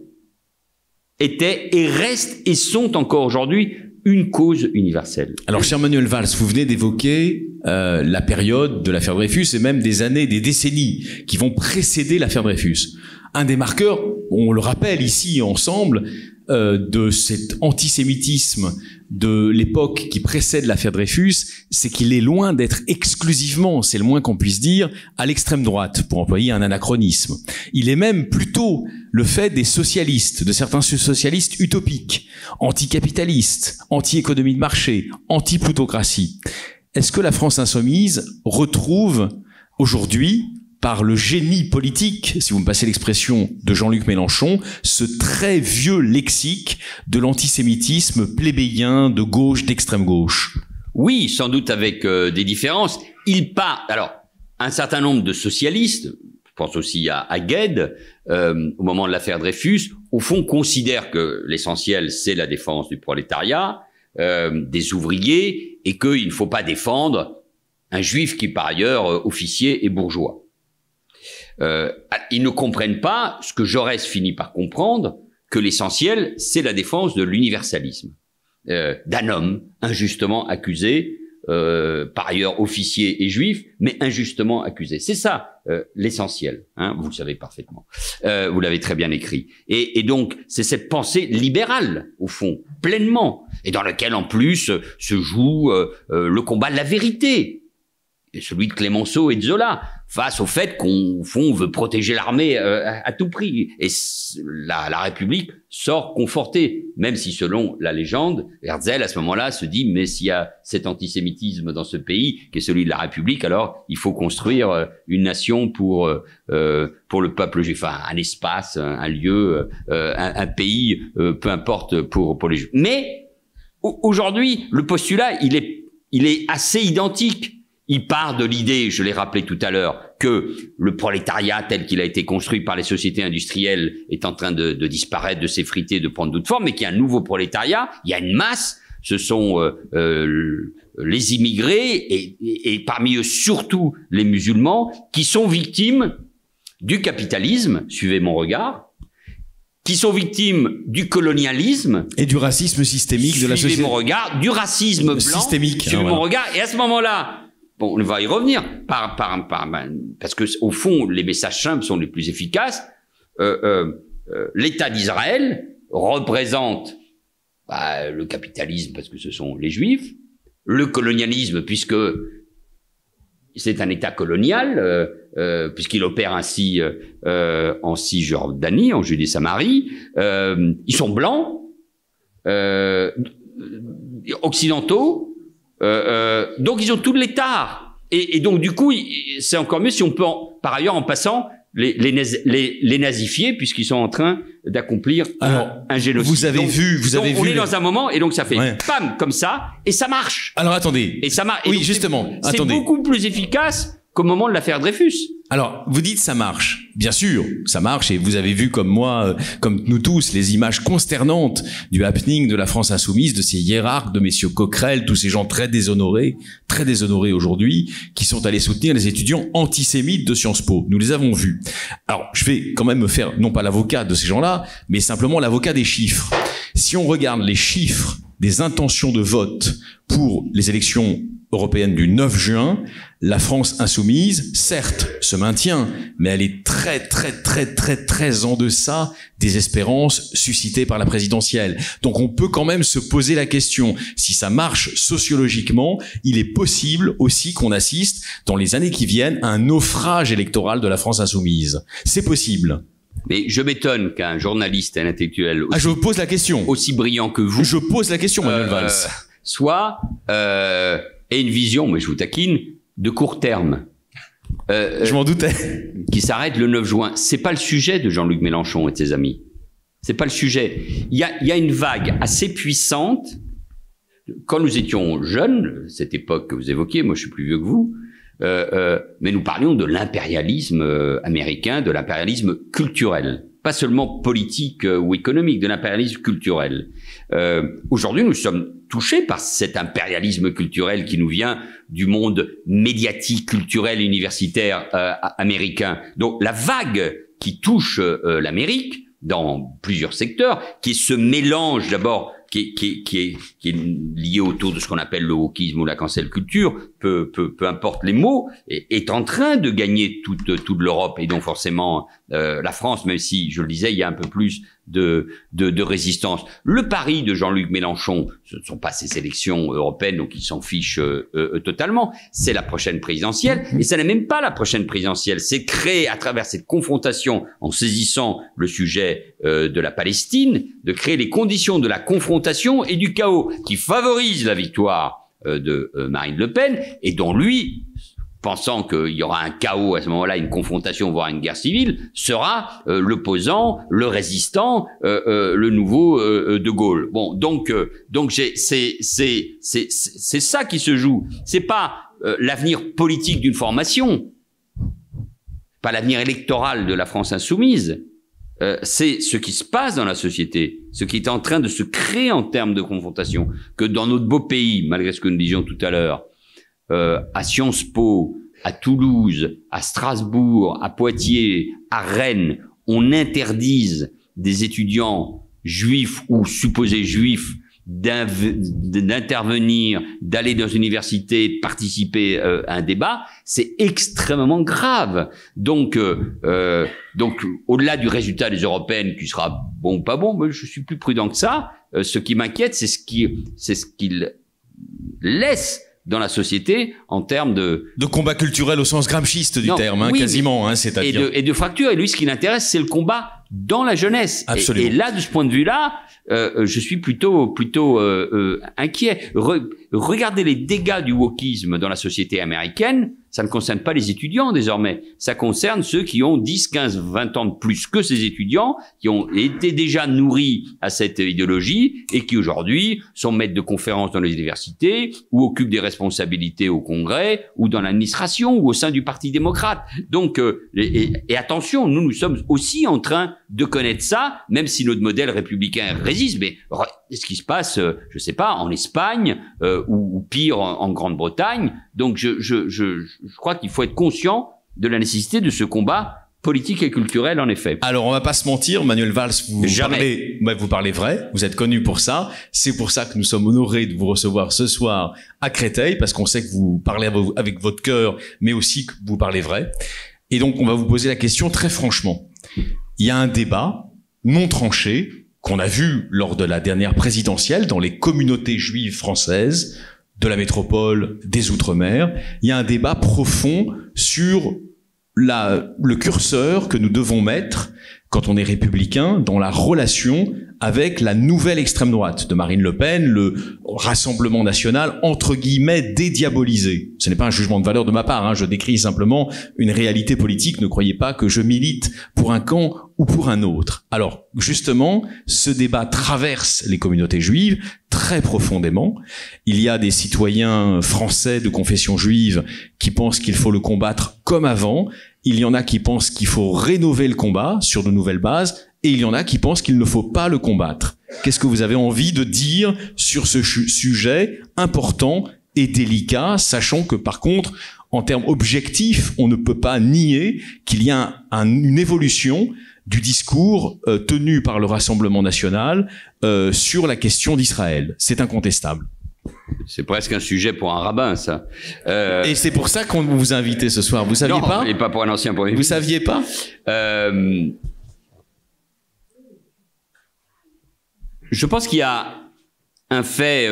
étaient et restent et sont encore aujourd'hui une cause universelle. Alors, cher Manuel Valls, vous venez d'évoquer la période de l'affaire Dreyfus et même des années, des décennies qui vont précéder l'affaire Dreyfus. Un des marqueurs, on le rappelle ici ensemble, de cet antisémitisme de l'époque qui précède l'affaire Dreyfus, c'est qu'il est loin d'être exclusivement, c'est le moins qu'on puisse dire, à l'extrême droite, pour employer un anachronisme. Il est même plutôt le fait des socialistes, de certains socialistes utopiques, anticapitalistes, anti-économie de marché, anti-plutocratie. Est-ce que la France insoumise retrouve aujourd'hui, par le génie politique, si vous me passez l'expression de Jean-Luc Mélenchon, ce très vieux lexique de l'antisémitisme plébéien de gauche, d'extrême gauche? Oui, sans doute avec des différences. Alors, un certain nombre de socialistes, je pense aussi à Gued, au moment de l'affaire Dreyfus, au fond considèrent que l'essentiel, c'est la défense du prolétariat, des ouvriers, et qu'il ne faut pas défendre un juif qui, par ailleurs, officier et bourgeois. Ils ne comprennent pas ce que Jaurès finit par comprendre, que l'essentiel, c'est la défense de l'universalisme, d'un homme injustement accusé, par ailleurs officier et juif, mais injustement accusé. C'est ça l'essentiel, hein, vous le savez parfaitement. Vous l'avez très bien écrit. Et donc, c'est cette pensée libérale, au fond, pleinement, et dans laquelle, en plus, se joue le combat de la vérité, et celui de Clémenceau et de Zola, face au fait qu'on, au fond, on veut protéger l'armée à tout prix. Et la République sort confortée, même si selon la légende, Herzl, à ce moment-là, se dit, mais s'il y a cet antisémitisme dans ce pays, qui est celui de la République, alors il faut construire une nation pour le peuple juif, enfin, un espace, un lieu, un pays, peu importe pour les juifs. Mais aujourd'hui, le postulat, il est assez identique. Il part de l'idée, je l'ai rappelé tout à l'heure, que le prolétariat tel qu'il a été construit par les sociétés industrielles est en train de disparaître, de s'effriter, de prendre d'autres formes, mais qu'il y a un nouveau prolétariat, il y a une masse, ce sont les immigrés et parmi eux surtout les musulmans qui sont victimes du capitalisme, suivez mon regard, qui sont victimes du colonialisme et du racisme systémique de la société. Suivez mon regard, du racisme blanc, systémique. Suivez mon regard, et à ce moment-là, bon, on va y revenir, parce que au fond, les messages simples sont les plus efficaces. L'État d'Israël représente le capitalisme, parce que ce sont les Juifs, le colonialisme, puisque c'est un État colonial, puisqu'il opère ainsi en Cisjordanie, en Judée-Samarie. Ils sont blancs, occidentaux. Donc ils ont tout l'État et donc du coup c'est encore mieux si on peut par ailleurs en passant les nazifier puisqu'ils sont en train d'accomplir un génocide. Vous avez vu on est dans un moment et donc ça fait pam comme ça et ça marche. Alors attendez. Et ça marche. Oui, justement. C'est beaucoup plus efficace qu'au moment de l'affaire Dreyfus. Alors, vous dites ça marche. Bien sûr, ça marche et vous avez vu comme moi, comme nous tous, les images consternantes du happening de la France insoumise, de ces hiérarques, de messieurs Coquerel, tous ces gens très déshonorés aujourd'hui, qui sont allés soutenir les étudiants antisémites de Sciences Po. Nous les avons vus. Alors, je vais quand même me faire, non pas l'avocat de ces gens-là, mais simplement l'avocat des chiffres. Si on regarde les chiffres des intentions de vote pour les élections européenne du 9 juin, la France insoumise, certes, se maintient, mais elle est très en deçà des espérances suscitées par la présidentielle. Donc on peut quand même se poser la question, si ça marche sociologiquement, il est possible aussi qu'on assiste, dans les années qui viennent, à un naufrage électoral de la France insoumise. C'est possible. Mais je m'étonne qu'un journaliste, un intellectuel aussi, je pose la question. Aussi brillant que vous... Je pose la question, Manuel Valls. Soit... et une vision, mais je vous taquine, de court terme. Je m'en doutais. Qui s'arrête le 9 juin. C'est pas le sujet de Jean-Luc Mélenchon et de ses amis. C'est pas le sujet. Il y a une vague assez puissante. Quand nous étions jeunes, cette époque que vous évoquiez, moi je suis plus vieux que vous, mais nous parlions de l'impérialisme américain, de l'impérialisme culturel. Pas seulement politique ou économique, de l'impérialisme culturel. Aujourd'hui, nous sommes touchés par cet impérialisme culturel qui nous vient du monde médiatique, culturel, universitaire américain. Donc la vague qui touche l'Amérique dans plusieurs secteurs, qui est ce mélange d'abord qui est lié autour de ce qu'on appelle le wokisme ou la cancel culture, peu importe les mots, est en train de gagner toute l'Europe et donc forcément la France, même si, je le disais, il y a un peu plus de résistance. Le pari de Jean-Luc Mélenchon, ce ne sont pas ces élections européennes, donc il s'en fiche totalement, c'est la prochaine présidentielle, et ça n'est même pas la prochaine présidentielle, c'est créer à travers cette confrontation, en saisissant le sujet de la Palestine, de créer les conditions de la confrontation et du chaos qui favorisent la victoire de Marine Le Pen, et dont lui, pensant qu'il y aura un chaos à ce moment-là, une confrontation, voire une guerre civile, sera l'opposant, le résistant, le nouveau De Gaulle. Bon, donc c'est ça qui se joue. C'est pas l'avenir politique d'une formation, pas l'avenir électoral de la France insoumise. C'est ce qui se passe dans la société, ce qui est en train de se créer en termes de confrontation, que dans notre beau pays, malgré ce que nous disions tout à l'heure, à Sciences Po, à Toulouse, à Strasbourg, à Poitiers, à Rennes, on interdise des étudiants juifs ou supposés juifs d'intervenir, d'aller dans une université, de participer à un débat, c'est extrêmement grave. Donc au-delà du résultat des européennes qui sera bon ou pas bon, mais je suis plus prudent que ça. Ce qui m'inquiète, c'est ce qu'il laisse dans la société en termes de combat culturel au sens gramsciiste du terme, hein, oui, quasiment, hein, c'est-à-dire et de fracture. Et lui, ce qui l'intéresse, c'est le combat dans la jeunesse. Absolument. Et là, de ce point de vue-là, je suis plutôt inquiet. Regardez les dégâts du wokisme dans la société américaine. Ça ne concerne pas les étudiants désormais. Ça concerne ceux qui ont 10, 15, 20 ans de plus que ces étudiants, qui ont été déjà nourris à cette idéologie et qui aujourd'hui sont maîtres de conférences dans les universités ou occupent des responsabilités au Congrès ou dans l'administration ou au sein du Parti démocrate. Donc, et attention, nous sommes aussi en train de connaître ça, même si notre modèle républicain résiste. Mais ce qui se passe, je sais pas, en Espagne ou pire en Grande-Bretagne. Donc, je crois qu'il faut être conscient de la nécessité de ce combat politique et culturel, en effet. Alors, on va pas se mentir, Manuel Valls, vous parlez vrai, vous êtes connu pour ça. C'est pour ça que nous sommes honorés de vous recevoir ce soir à Créteil, parce qu'on sait que vous parlez avec votre cœur, mais aussi que vous parlez vrai. Et donc, on va vous poser la question très franchement. Il y a un débat non tranché qu'on a vu lors de la dernière présidentielle dans les communautés juives françaises, de la métropole, des Outre-mer. Il y a un débat profond sur le curseur que nous devons mettre, quand on est républicain, dans la relation avec la nouvelle extrême droite de Marine Le Pen, le Rassemblement national, entre guillemets, dédiabolisé. Ce n'est pas un jugement de valeur de ma part, hein, je décris simplement une réalité politique. Ne croyez pas que je milite pour un camp ou pour un autre. Alors, justement, ce débat traverse les communautés juives très profondément. Il y a des citoyens français de confession juive qui pensent qu'il faut le combattre comme avant. Il y en a qui pensent qu'il faut rénover le combat sur de nouvelles bases. Et il y en a qui pensent qu'il ne faut pas le combattre. Qu'est-ce que vous avez envie de dire sur ce sujet important et délicat, sachant que par contre, en termes objectifs, on ne peut pas nier qu'il y a une évolution du discours tenu par le Rassemblement national sur la question d'Israël. C'est incontestable. C'est presque un sujet pour un rabbin, ça. Et c'est pour ça qu'on vous a invité ce soir. Vous saviez pas ? Non, et pas pour un ancien premier ministre. Vous saviez pas ? Je pense qu'il y a un fait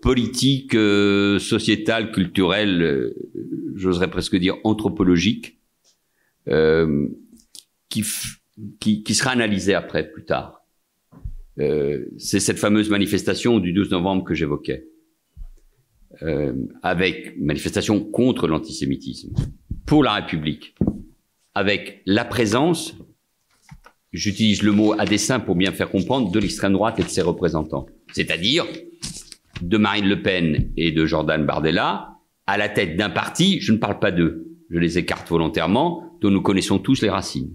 politique, sociétal, culturel, j'oserais presque dire anthropologique, qui sera analysé après, plus tard. C'est cette fameuse manifestation du 12 novembre que j'évoquais, avec manifestation contre l'antisémitisme, pour la République, avec la présence, j'utilise le mot à dessein pour bien faire comprendre, de l'extrême droite et de ses représentants. C'est-à-dire de Marine Le Pen et de Jordan Bardella, à la tête d'un parti, je ne parle pas d'eux, je les écarte volontairement, dont nous connaissons tous les racines,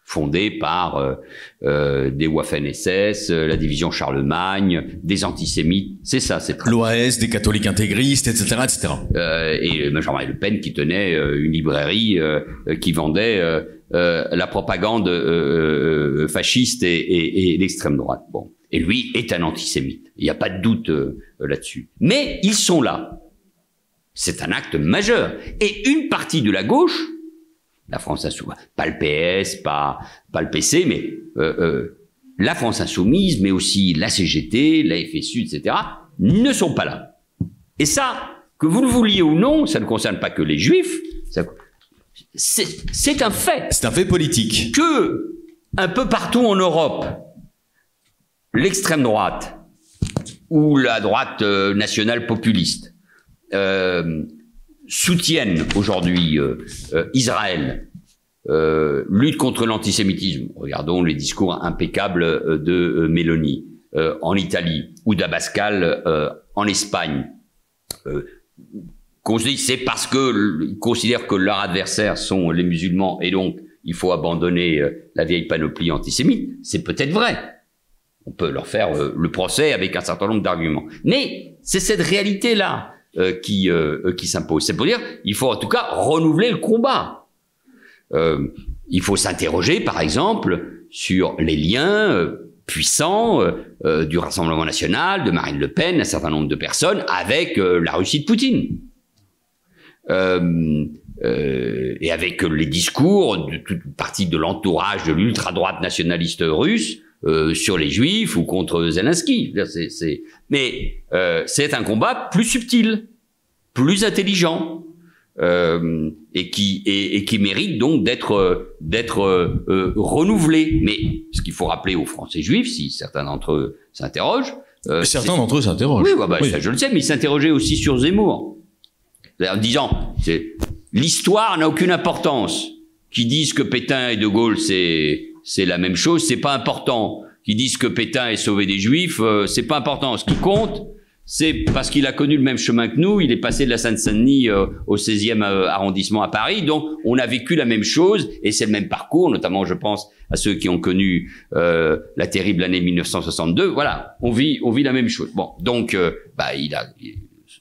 fondé par des Waffen-SS, la division Charlemagne, des antisémites, c'est ça. C'est l'OAS, des catholiques intégristes, etc., etc. Et Jean-Marie Le Pen qui tenait une librairie qui vendait la propagande fasciste et l'extrême droite. Bon, et lui est un antisémite. Il n'y a pas de doute là-dessus. Mais ils sont là. C'est un acte majeur. Et une partie de la gauche, la France Insoumise, pas le PS, pas le PC, mais la France Insoumise, mais aussi la CGT, la FSU, etc., ne sont pas là. Et ça, que vous le vouliez ou non, ça ne concerne pas que les Juifs, c'est un fait. C'est un fait politique. Que, un peu partout en Europe, l'extrême droite ou la droite nationale populiste soutiennent aujourd'hui Israël, lutte contre l'antisémitisme. Regardons les discours impeccables de Meloni en Italie ou d'Abascal en Espagne. Qu'on se dit c'est parce qu'ils considèrent que leurs adversaires sont les musulmans et donc il faut abandonner la vieille panoplie antisémite. C'est peut-être vrai. On peut leur faire le procès avec un certain nombre d'arguments. Mais c'est cette réalité-là. qui s'impose. C'est pour dire, il faut en tout cas renouveler le combat. Il faut s'interroger, par exemple, sur les liens puissants du Rassemblement national, de Marine Le Pen, un certain nombre de personnes, avec la Russie de Poutine. Et avec les discours de toute partie de l'entourage de l'ultra-droite nationaliste russe sur les Juifs ou contre Zelensky. Mais c'est un combat plus subtil, plus intelligent, et qui mérite donc d'être renouvelé. Mais ce qu'il faut rappeler aux Français juifs, si certains d'entre eux s'interrogent, certains d'entre eux s'interrogent. Oui, oui. Ça je le sais, mais ils s'interrogeaient aussi sur Zemmour, en disant l'histoire n'a aucune importance. Qui disent que Pétain et De Gaulle c'est la même chose, c'est pas important. Qui disent que Pétain ait sauvé des Juifs, c'est pas important. Ce qui compte, c'est parce qu'il a connu le même chemin que nous, il est passé de la Seine-Saint-Denis au 16e arrondissement à Paris, donc on a vécu la même chose, et c'est le même parcours, notamment je pense à ceux qui ont connu la terrible année 1962, voilà, on vit la même chose. Bon, donc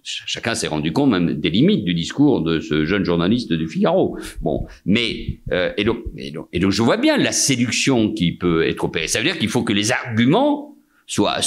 chacun s'est rendu compte même des limites du discours de ce jeune journaliste du Figaro. Bon, mais et donc je vois bien la séduction qui peut être opérée. Ça veut dire qu'il faut que les arguments soient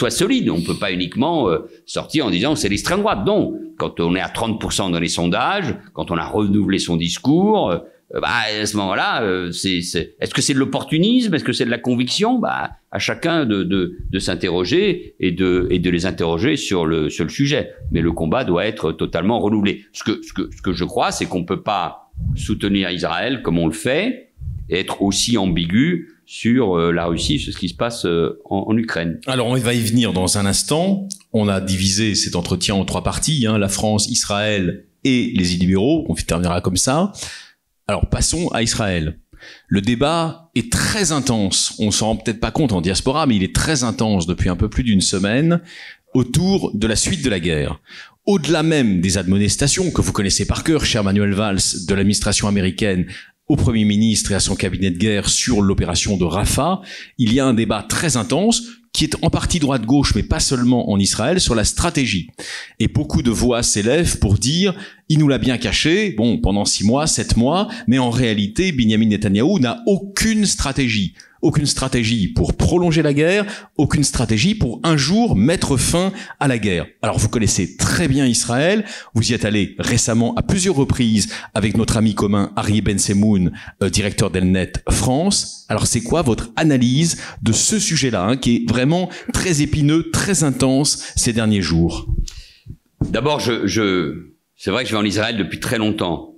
solides. On peut pas uniquement sortir en disant c'est l'extrême droite. Non, quand on est à 30% dans les sondages, quand on a renouvelé son discours, à ce moment-là, est-ce que c'est de l'opportunisme, est-ce que c'est de la conviction? À chacun de s'interroger et de les interroger sur le sujet. Mais le combat doit être totalement renouvelé. Ce que je crois, c'est qu'on peut pas soutenir Israël comme on le fait, et être aussi ambigu sur la Russie, sur ce qui se passe en Ukraine. Alors on va y venir dans un instant. On a divisé cet entretien en 3 parties, la France, Israël et les illibéraux. On terminera comme ça. Alors passons à Israël. Le débat est très intense. On s'en rend peut-être pas compte en diaspora, mais il est très intense depuis un peu plus d'une semaine autour de la suite de la guerre. Au-delà même des admonestations que vous connaissez par cœur, cher Manuel Valls, de l'administration américaine au Premier ministre et à son cabinet de guerre sur l'opération de Rafah, il y a un débat très intense qui est en partie droite-gauche, mais pas seulement en Israël, sur la stratégie. Et beaucoup de voix s'élèvent pour dire « il nous l'a bien caché, bon, pendant 6 mois, 7 mois, mais en réalité, Binyamin Netanyahou n'a aucune stratégie. Aucune stratégie pour prolonger la guerre, aucune stratégie pour un jour mettre fin à la guerre. » Alors vous connaissez très bien Israël, vous y êtes allé récemment à plusieurs reprises avec notre ami commun Ari Ben-Semoun, directeur d'Elnet France. Alors c'est quoi votre analyse de ce sujet-là, qui est vraiment très épineux, très intense ces derniers jours? D'abord, c'est vrai que je vais en Israël depuis très longtemps,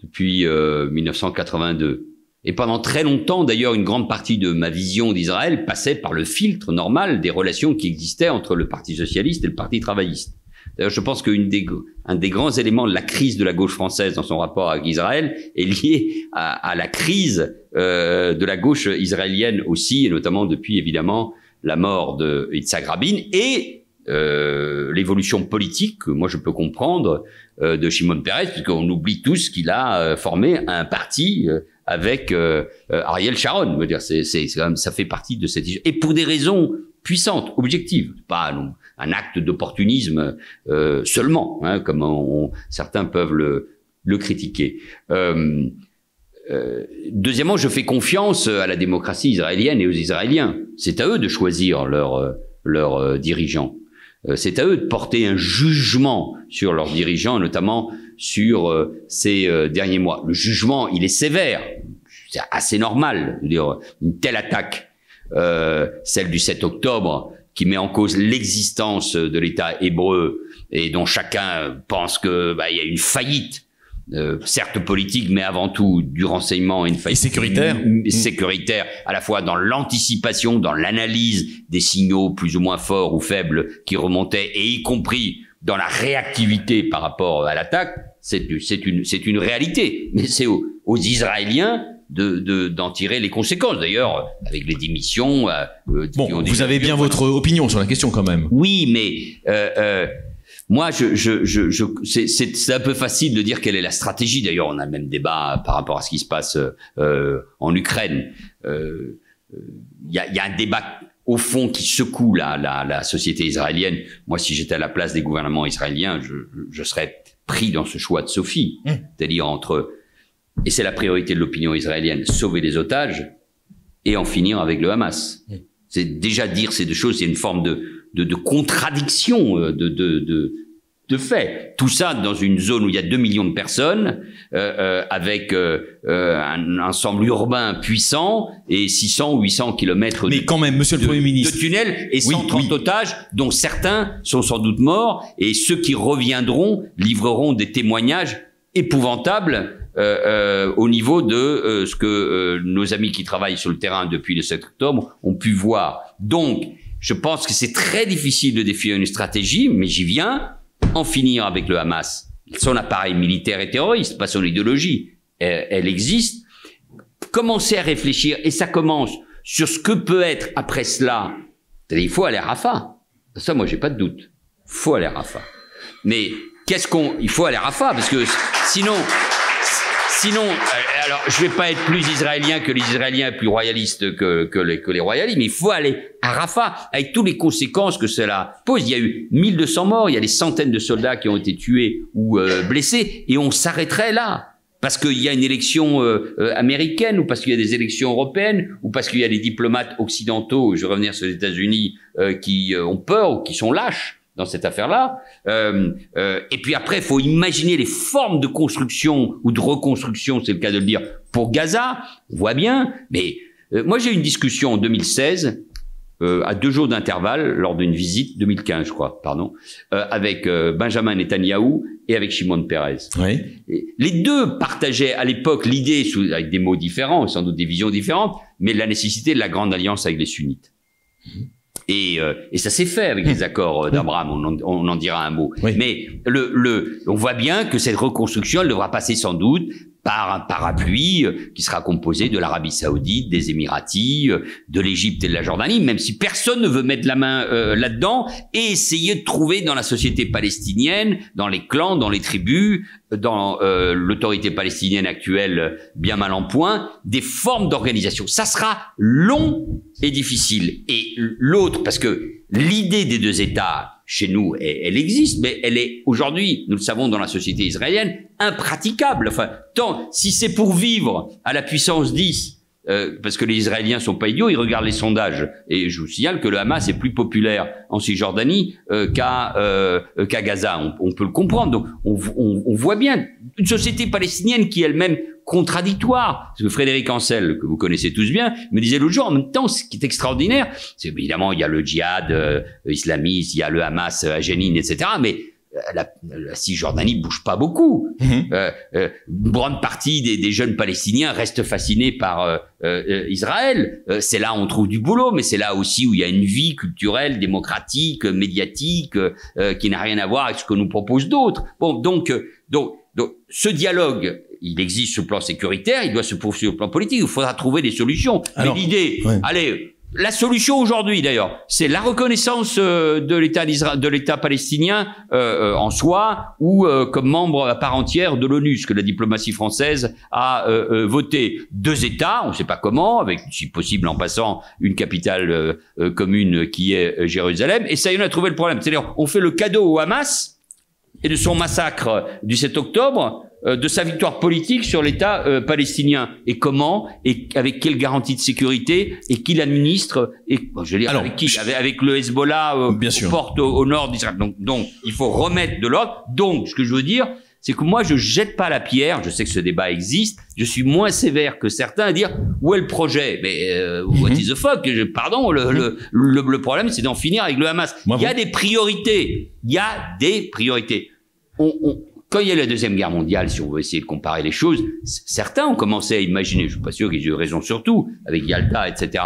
depuis 1982. Et pendant très longtemps, d'ailleurs, une grande partie de ma vision d'Israël passait par le filtre normal des relations qui existaient entre le Parti socialiste et le Parti travailliste. D'ailleurs, je pense qu'un des grands éléments de la crise de la gauche française dans son rapport avec Israël est lié à la crise de la gauche israélienne aussi, et notamment depuis, évidemment, la mort de Yitzhak Rabin et l'évolution politique, que moi je peux comprendre, de Shimon Peres, puisqu'on oublie tous qu'il a formé un parti avec Ariel Sharon. Je veux dire, c'est quand même, ça fait partie de cette, et pour des raisons puissantes, objectives, pas un acte d'opportunisme seulement, comme certains peuvent le critiquer. Deuxièmement, je fais confiance à la démocratie israélienne et aux Israéliens. C'est à eux de choisir leurs dirigeants. C'est à eux de porter un jugement sur leurs dirigeants, notamment sur ces derniers mois. Le jugement, il est sévère. C'est assez normal. Je veux dire, une telle attaque, celle du 7 octobre, qui met en cause l'existence de l'État hébreu et dont chacun pense que il y a une faillite, certes politique, mais avant tout du renseignement, et une faillite sécuritaire, à la fois dans l'anticipation, dans l'analyse des signaux plus ou moins forts ou faibles qui remontaient, et y compris dans la réactivité par rapport à l'attaque. C'est une réalité, mais c'est aux Israéliens d'en tirer les conséquences. D'ailleurs, avec les démissions. Bon, vous avez bien votre opinion sur la question quand même. Oui, mais moi, c'est un peu facile de dire quelle est la stratégie. D'ailleurs, on a le même débat par rapport à ce qui se passe en Ukraine. Il y a un débat au fond, qui secoue la société israélienne. Moi, si j'étais à la place des gouvernements israéliens, je serais pris dans ce choix de Sophie. C'est-à-dire et c'est la priorité de l'opinion israélienne, sauver les otages et en finir avec le Hamas. C'est déjà dire ces deux choses, il y a une forme de contradiction de fait. Tout ça dans une zone où il y a 2 millions de personnes, avec un ensemble urbain puissant et 600 ou 800 kilomètres mais quand même, monsieur le Premier ministre, de tunnels et 130 otages, dont certains sont sans doute morts, et ceux qui reviendront livreront des témoignages épouvantables au niveau de ce que nos amis qui travaillent sur le terrain depuis le 7 octobre ont pu voir. Donc, je pense que c'est très difficile de définir une stratégie, mais j'y viens. En finir avec le Hamas, son appareil militaire et terroriste, pas son idéologie, elle existe. Commencer à réfléchir, et ça commence sur ce que peut être après cela. C'est-à-dire, il faut aller à Rafah. Ça, moi, j'ai pas de doute. Il faut aller à Rafah. Mais il faut aller à Rafah, parce que sinon, alors, je vais pas être plus israélien que les Israéliens, plus royalistes que les royalistes, mais il faut aller à Rafah, avec toutes les conséquences que cela pose. Il y a eu 1200 morts, il y a des centaines de soldats qui ont été tués ou blessés, et on s'arrêterait là. Parce qu'il y a une élection américaine, ou parce qu'il y a des élections européennes, ou parce qu'il y a des diplomates occidentaux, je vais revenir sur les États-Unis, qui ont peur ou qui sont lâches dans cette affaire-là. Et puis après, il faut imaginer les formes de construction ou de reconstruction, c'est le cas de le dire, pour Gaza. On voit bien, mais moi j'ai eu une discussion en 2016, à 2 jours d'intervalle, lors d'une visite, 2015 je crois, pardon, avec Benjamin Netanyahou et avec Shimon Peres. Oui. Et les deux partageaient à l'époque l'idée, avec des mots différents, sans doute des visions différentes, mais la nécessité de la grande alliance avec les sunnites. Et ça s'est fait avec les accords d'Abraham, on en dira un mot. Oui. Mais on voit bien que cette reconstruction, elle devra passer sans doute par un parapluie qui sera composé de l'Arabie Saoudite, des Émiratis, de l'Égypte et de la Jordanie, même si personne ne veut mettre la main là-dedans, et essayer de trouver dans la société palestinienne, dans les clans, dans les tribus, dans l'autorité palestinienne actuelle bien mal en point, des formes d'organisation. Ça sera long et difficile. Et l'autre, parce que l'idée des 2 États, chez nous, elle existe, mais elle est aujourd'hui, nous le savons dans la société israélienne, impraticable. Enfin, si c'est pour vivre à la puissance 10, parce que les Israéliens sont pas idiots, ils regardent les sondages. Et je vous signale que le Hamas est plus populaire en Cisjordanie qu'à Gaza. On peut le comprendre. Donc, on voit bien une société palestinienne qui est elle-même contradictoire. Parce que Frédéric Ancel, que vous connaissez tous bien, me disait l'autre jour, en même temps, ce qui est extraordinaire, c'est évidemment, il y a le djihad islamiste, il y a le Hamas à Jenin, etc., mais la Cisjordanie bouge pas beaucoup. Une grande partie des jeunes Palestiniens restent fascinés par Israël. C'est là où on trouve du boulot, mais c'est là aussi où il y a une vie culturelle, démocratique, médiatique, qui n'a rien à voir avec ce que nous proposent d'autres. Bon, donc, ce dialogue, il existe sur le plan sécuritaire, il doit se poursuivre sur le plan politique. Il faudra trouver des solutions. Alors, mais l'idée, allez. La solution aujourd'hui, d'ailleurs, c'est la reconnaissance de l'État palestinien en soi, ou comme membre à part entière de l'ONU, ce que la diplomatie française a voté. 2 États, on ne sait pas comment, avec si possible en passant une capitale commune qui est Jérusalem. Et ça y est, on a trouvé le problème. C'est-à-dire, on fait le cadeau au Hamas et de son massacre du 7 octobre. De sa victoire politique sur l'État palestinien. Et comment, et avec quelle garantie de sécurité, et qui l'administre, et je veux dire, alors, avec qui, avec le Hezbollah aux portes au nord d'Israël. Donc il faut remettre de l'ordre. Donc ce que je veux dire, c'est que moi je jette pas la pierre. Je sais que ce débat existe. Je suis moins sévère que certains à dire où est le projet. Mais what is the fuck? Pardon. Le problème, c'est d'en finir avec le Hamas. Il y a des priorités. Il y a des priorités. Quand il y a eu la Deuxième Guerre mondiale, si on veut essayer de comparer les choses, certains ont commencé à imaginer, je suis pas sûr qu'ils aient eu raison sur tout, avec Yalta, etc.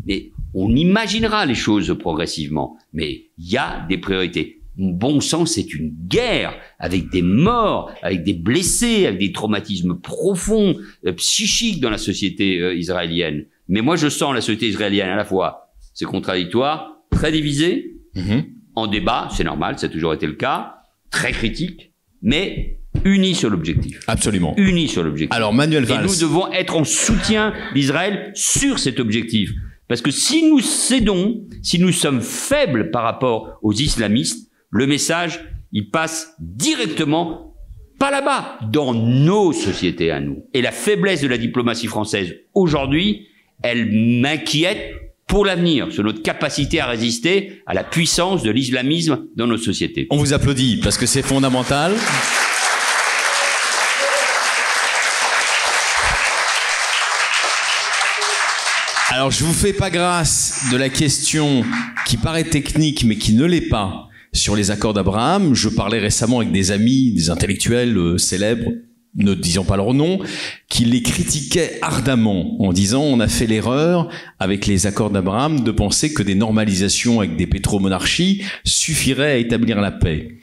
Mais on imaginera les choses progressivement. Mais il y a des priorités. Bon sang, c'est une guerre avec des morts, avec des blessés, avec des traumatismes profonds, psychiques dans la société israélienne. Mais moi, je sens la société israélienne à la fois, c'est contradictoire, très divisée, en débat, c'est normal, ça a toujours été le cas, très critique, mais unis sur l'objectif. Absolument. Unis sur l'objectif. Alors, Manuel Valls. Et nous devons être en soutien d'Israël sur cet objectif. Parce que si nous cédons, si nous sommes faibles par rapport aux islamistes, le message, il passe directement, pas là-bas, dans nos sociétés à nous. Et la faiblesse de la diplomatie française aujourd'hui, elle m'inquiète pour l'avenir, sur notre capacité à résister à la puissance de l'islamisme dans nos sociétés. On vous applaudit parce que c'est fondamental. Alors, je vous fais pas grâce de la question qui paraît technique mais qui ne l'est pas sur les accords d'Abraham. Je parlais récemment avec des amis, des intellectuels célèbres, ne disons pas leur nom, qui les critiquaient ardemment en disant on a fait l'erreur avec les accords d'Abraham de penser que des normalisations avec des pétromonarchies suffiraient à établir la paix.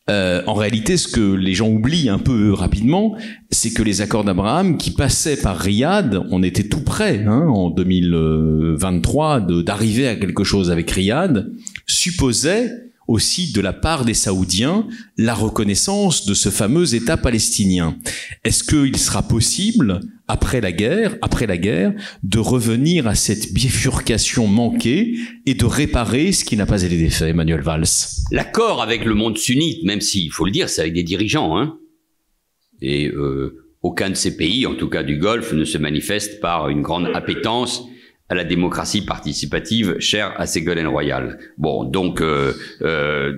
En réalité, ce que les gens oublient un peu rapidement, c'est que les accords d'Abraham qui passaient par Riyad, on était tout près, en 2023, d'arriver à quelque chose avec Riyad, supposaient aussi de la part des Saoudiens la reconnaissance de ce fameux État palestinien. Est-ce qu'il sera possible, après la guerre, de revenir à cette bifurcation manquée et de réparer ce qui n'a pas été fait, Manuel Valls? L'accord avec le monde sunnite, même s'il faut le dire, c'est avec des dirigeants, et aucun de ces pays, en tout cas du Golfe, ne se manifeste par une grande appétence à la démocratie participative chère à Ségolène Royal. Bon, donc, je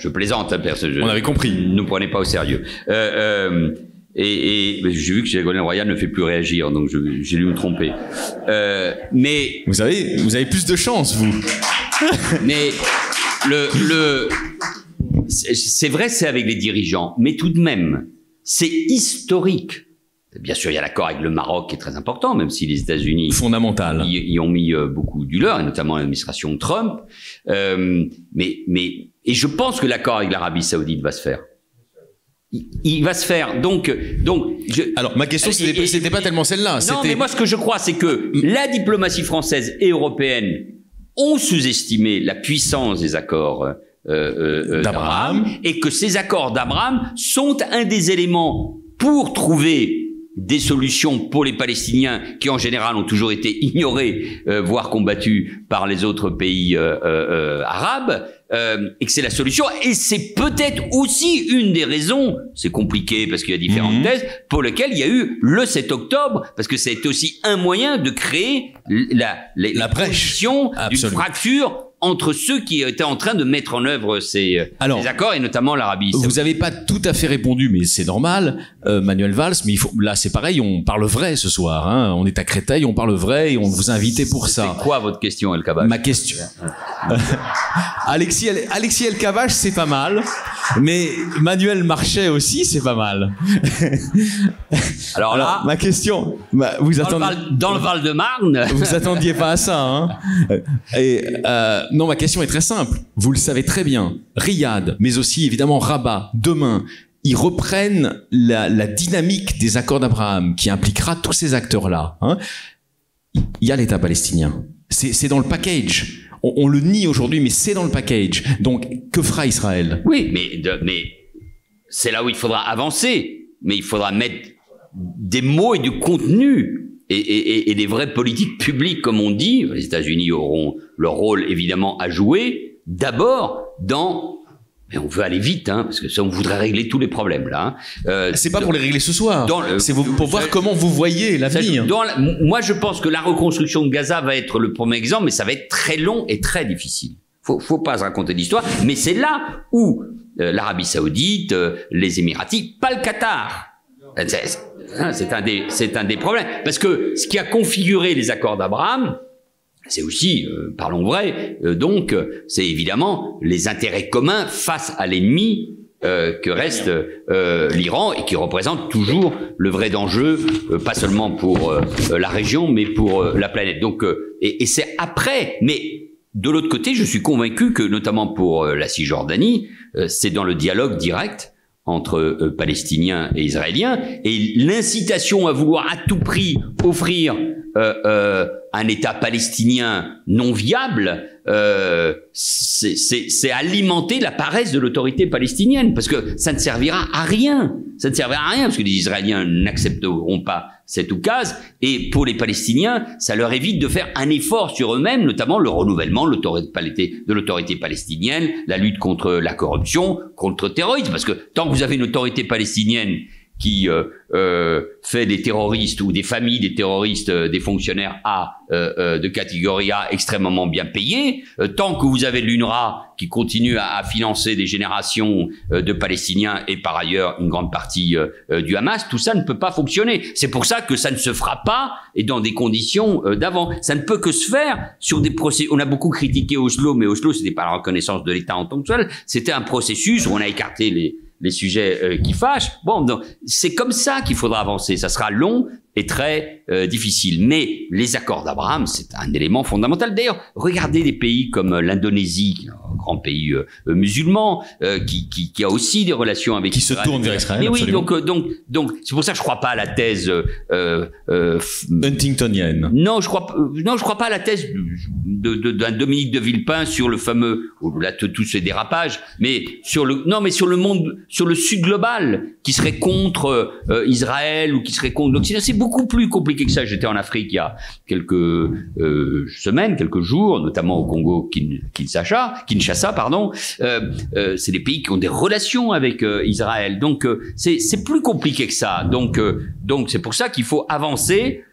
plaisante, on avait compris. Ne nous prenez pas au sérieux. Et j'ai vu que Ségolène Royal ne fait plus réagir, donc j'ai dû me tromper. Mais vous avez plus de chance, vous. Mais c'est vrai, c'est avec les dirigeants, mais tout de même, c'est historique. Bien sûr, il y a l'accord avec le Maroc qui est très important, même si les États-Unis fondamental y ont mis beaucoup du leur, et notamment l'administration Trump. Et je pense que l'accord avec l'Arabie Saoudite va se faire. Il va se faire. Donc. Alors, ma question, c'était pas tellement celle-là. Non, mais moi, ce que je crois, c'est que la diplomatie française et européenne ont sous-estimé la puissance des accords d'Abraham, et que ces accords d'Abraham sont un des éléments pour trouver des solutions pour les Palestiniens qui, en général, ont toujours été ignorés, voire combattus par les autres pays arabes, et que c'est la solution. Et c'est peut-être aussi une des raisons, c'est compliqué parce qu'il y a différentes thèses, pour lesquelles il y a eu le 7 octobre, parce que ça a été aussi un moyen de créer la brèche d'une fracture entre ceux qui étaient en train de mettre en œuvre ces accords, et notamment l'Arabie Saoudite. Vous n'avez pas tout à fait répondu, mais c'est normal, Manuel Valls, mais là c'est pareil, on parle vrai ce soir, on est à Créteil, on parle vrai et on vous a invité pour ça. C'est quoi votre question, El Kabbach? Ma question. Alexis El Kabbach, c'est pas mal, mais Manuel Marchais aussi, c'est pas mal. Alors là, ma question, dans le Val-de-Marne, vous attendiez pas à ça, non, ma question est très simple. Vous le savez très bien. Riyad, mais aussi évidemment Rabat, demain, ils reprennent la dynamique des accords d'Abraham qui impliquera tous ces acteurs-là. Il y a l'État palestinien. C'est dans le package. On le nie aujourd'hui, mais c'est dans le package. Donc, que fera Israël? Oui, mais c'est là où il faudra avancer. Mais il faudra mettre des mots et du contenu et des vraies politiques publiques, comme on dit. Les États-Unis auront leur rôle évidemment à jouer. D'abord mais on veut aller vite, parce que ça, on voudrait régler tous les problèmes là. C'est pas pour les régler ce soir. C'est pour voir comment vous voyez l'avenir. Moi, je pense que la reconstruction de Gaza va être le premier exemple, mais ça va être très long et très difficile. Faut pas se raconter d'histoire, mais c'est là où l'Arabie Saoudite, les Émiratis, pas le Qatar. C'est un des problèmes. Parce que ce qui a configuré les accords d'Abraham, c'est aussi, parlons vrai, donc, c'est évidemment les intérêts communs face à l'ennemi que reste l'Iran, et qui représente toujours le vrai danger, pas seulement pour la région, mais pour la planète. Donc, et c'est après, mais de l'autre côté, je suis convaincu que, notamment pour la Cisjordanie, c'est dans le dialogue direct entre Palestiniens et Israéliens, et l'incitation à vouloir à tout prix offrir un État palestinien non viable, c'est alimenter la paresse de l'autorité palestinienne, parce que ça ne servira à rien. Ça ne servira à rien, parce que les Israéliens n'accepteront pas cette oukase, et pour les Palestiniens, ça leur évite de faire un effort sur eux-mêmes, notamment le renouvellement de l'autorité palestinienne, la lutte contre la corruption, contre le terrorisme, parce que tant que vous avez une autorité palestinienne qui fait des terroristes ou des familles des terroristes, des fonctionnaires A de catégorie A extrêmement bien payés, tant que vous avez l'UNRWA qui continue à financer des générations de Palestiniens et par ailleurs une grande partie du Hamas, tout ça ne peut pas fonctionner. C'est pour ça que ça ne se fera pas et dans des conditions d'avant. Ça ne peut que se faire sur des procès. On a beaucoup critiqué Oslo, mais Oslo c'était pas la reconnaissance de l'État en tant que tel, c'était un processus où on a écarté les sujets qui fâchent. Bon, donc c'est comme ça qu'il faudra avancer. Ça sera long et très difficile. Mais les accords d'Abraham, c'est un élément fondamental. D'ailleurs, regardez des pays comme l'Indonésie, qui est un grand pays musulman, qui a aussi des relations avec Israël. Qui se tourne vers Israël. Mais absolument. oui, donc c'est pour ça que je crois pas à la thèse Huntingtonienne. Non, je crois pas à la thèse d'un Dominique de Villepin sur le fameux, là tous ces dérapages, mais sur le monde, sur le Sud global, qui serait contre Israël ou qui serait contre l'Occident. C'est beaucoup plus compliqué que ça. J'étais en Afrique il y a quelques semaines, quelques jours, notamment au Congo, Kinshasa, pardon. C'est des pays qui ont des relations avec Israël. Donc c'est plus compliqué que ça. Donc c'est pour ça qu'il faut avancer,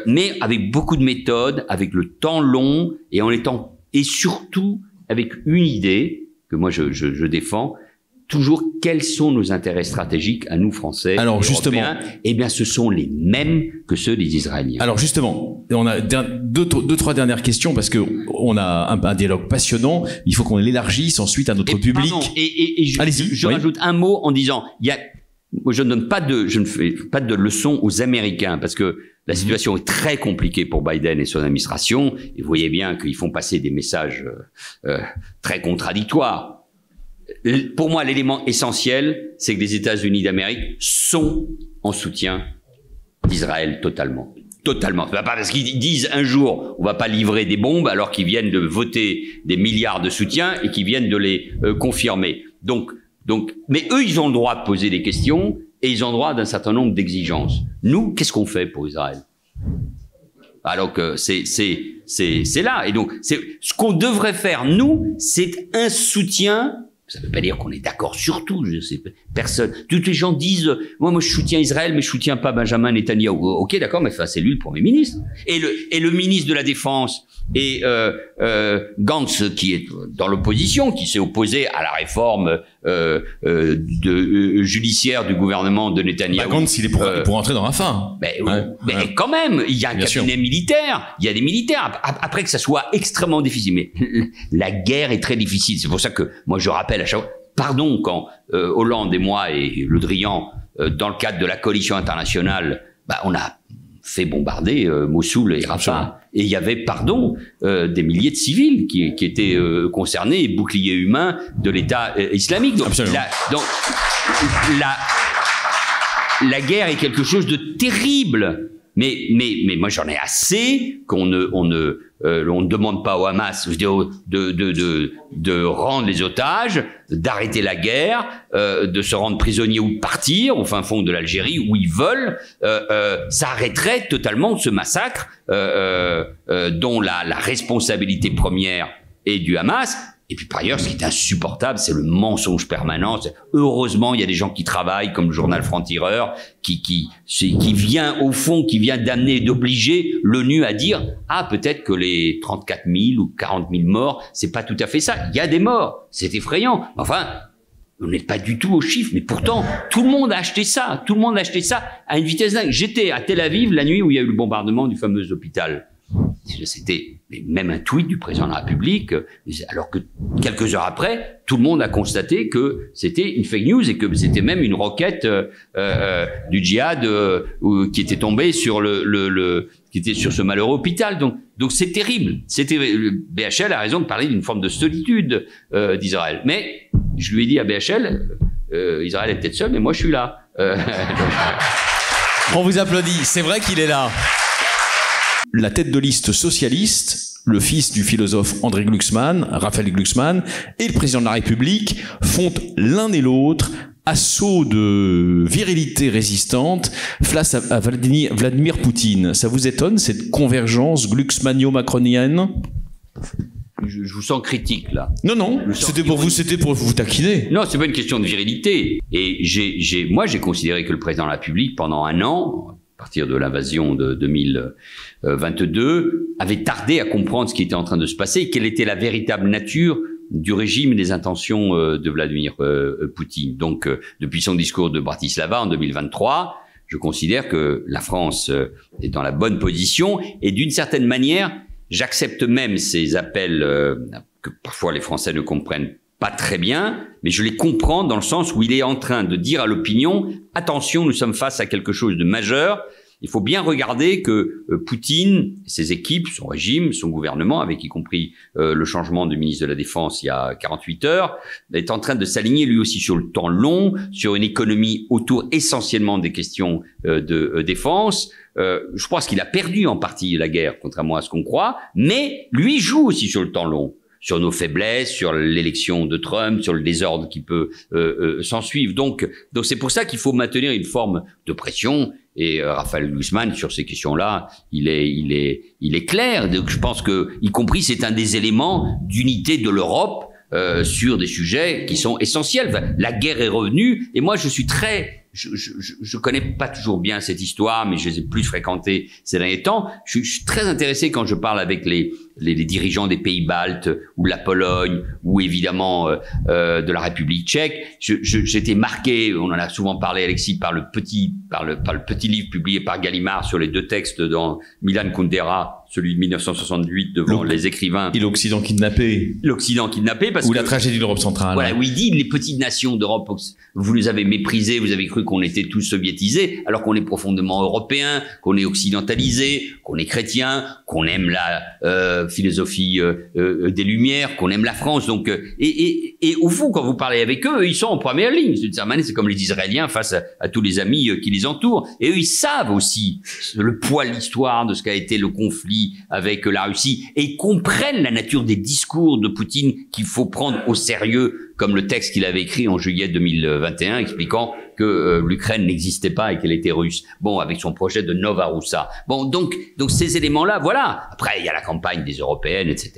mais avec beaucoup de méthodes, avec le temps long et surtout avec une idée que moi je défends. Toujours, quels sont nos intérêts stratégiques à nous Français? Alors et justement, Européens? Eh bien, ce sont les mêmes que ceux des Israéliens. Alors justement, on a deux, trois dernières questions parce que on a un dialogue passionnant. Il faut qu'on l'élargisse ensuite à notre public. Pardon, je oui. rajoute un mot en disant, moi, je ne fais pas de leçons aux Américains parce que la situation est très compliquée pour Biden et son administration. Et vous voyez bien qu'ils font passer des messages très contradictoires. Pour moi, l'élément essentiel, c'est que les États-Unis d'Amérique sont en soutien d'Israël totalement. Totalement. Pas parce qu'ils disent un jour, on va pas livrer des bombes, alors qu'ils viennent de voter des milliards de soutien et qu'ils viennent de les confirmer. Donc, mais eux, ils ont le droit de poser des questions et ils ont le droit d'un certain nombre d'exigences. Nous, qu'est-ce qu'on fait pour Israël? Alors que c'est là. Et donc, ce qu'on devrait faire, nous, c'est un soutien. Ça ne veut pas dire qu'on est d'accord sur tout, je sais, personne. Tous les gens disent, moi je soutiens Israël, mais je soutiens pas Benjamin Netanyahou. Ok, d'accord, mais c'est lui le Premier ministre. Et le ministre de la Défense, et Gantz, qui est dans l'opposition, qui s'est opposé à la réforme judiciaire du gouvernement de Netanyahou. Gantz, il est pour entrer dans la fin. Mais quand même, il y a un cabinet militaire, il y a des militaires. Après que ça soit extrêmement difficile, mais la guerre est très difficile. C'est pour ça que moi je rappelle à chaque fois, pardon, quand Hollande et moi et Le Drian, dans le cadre de la coalition internationale, on a fait bombarder Mossoul et Rafah. Et il y avait, des milliers de civils qui étaient concernés, boucliers humains de l'État islamique. Donc, la guerre est quelque chose de terrible. Mais moi j'en ai assez qu'on ne demande pas au Hamas de rendre les otages, d'arrêter la guerre, de se rendre prisonnier ou de partir au fin fond de l'Algérie où ils veulent. Ça arrêterait totalement ce massacre dont la responsabilité première est du Hamas. Et puis par ailleurs, ce qui est insupportable, c'est le mensonge permanent. Heureusement, il y a des gens qui travaillent, comme le journal Franc-Tireur, qui vient au fond, qui vient d'amener, d'obliger l'ONU à dire peut-être que les 34 000 ou 40 000 morts, c'est pas tout à fait ça. Il y a des morts, c'est effrayant. Enfin, on n'est pas du tout aux chiffres, mais pourtant, tout le monde a acheté ça. Tout le monde a acheté ça à une vitesse dingue. J'étais à Tel Aviv la nuit où il y a eu le bombardement du fameux hôpital. C'était même un tweet du président de la République, alors que quelques heures après, tout le monde a constaté que c'était une fake news et que c'était même une roquette du djihad qui était tombée sur qui était sur ce malheureux hôpital. Donc c'est terrible. BHL a raison de parler d'une forme de solitude d'Israël. Mais je lui ai dit à BHL, Israël est peut-être seul, mais moi je suis là. On vous applaudit. C'est vrai qu'il est là. la tête de liste socialiste, le fils du philosophe André Glucksmann, Raphaël Glucksmann, et le président de la République font l'un et l'autre assaut de virilité résistante face à Vladimir Poutine. Ça vous étonne, cette convergence glucksmanio-macronienne? Je vous sens critique, là. Non, c'était pour vous taquiner. Non, c'est pas une question de virilité. Et moi, j'ai considéré que le président de la République, pendant un an, à partir de l'invasion de 2022, avait tardé à comprendre ce qui était en train de se passer et quelle était la véritable nature du régime et des intentions de Vladimir Poutine. Donc, depuis son discours de Bratislava en 2023, je considère que la France est dans la bonne position et d'une certaine manière, j'accepte même ces appels que parfois les Français ne comprennent pas très bien, mais je les comprends dans le sens où il est en train de dire à l'opinion « Attention, nous sommes face à quelque chose de majeur ». Il faut bien regarder que Poutine, ses équipes, son régime, son gouvernement, avec y compris le changement du ministre de la Défense il y a 48 heures, est en train de s'aligner lui aussi sur le temps long, sur une économie autour essentiellement des questions de défense. Je pense qu'il a perdu en partie la guerre, contrairement à ce qu'on croit, mais lui joue aussi sur le temps long, sur nos faiblesses, sur l'élection de Trump, sur le désordre qui peut s'en suivre. Donc c'est pour ça qu'il faut maintenir une forme de pression. Et Raphaël Glucksmann, sur ces questions-là, il est clair. Donc je pense que, y compris, c'est un des éléments d'unité de l'Europe sur des sujets qui sont essentiels. Enfin, la guerre est revenue, et moi je suis je connais pas toujours bien cette histoire, mais je les ai plus fréquentés ces derniers temps. Je suis très intéressé quand je parle avec les dirigeants des pays baltes ou de la Pologne ou évidemment de la République tchèque. J'étais marqué, on en a souvent parlé, Alexis, par le petit livre publié par Gallimard sur les deux textes dans Milan Kundera, celui de 1968 devant les écrivains. Et l'Occident kidnappé. L'Occident kidnappé, parce que la tragédie de l'Europe centrale. Voilà, où il dit les petites nations d'Europe, vous les avez méprisées, vous avez cru qu'on était tous soviétisés, alors qu'on est profondément européens, qu'on est occidentalisés, qu'on est chrétiens, qu'on aime la philosophie des Lumières, qu'on aime la France. Donc, et au fond, quand vous parlez avec eux, ils sont en première ligne. D'une certaine manière, c'est comme les Israéliens face à tous les amis qui les entourent. Et eux, ils savent aussi le poids de l'histoire, de ce qu'a été le conflit avec la Russie, et ils comprennent la nature des discours de Poutine qu'il faut prendre au sérieux, comme le texte qu'il avait écrit en juillet 2021, expliquant que l'Ukraine n'existait pas et qu'elle était russe. Bon, avec son projet de Nova Russa. Bon, donc ces éléments-là, voilà. Après, il y a la campagne des européennes, etc.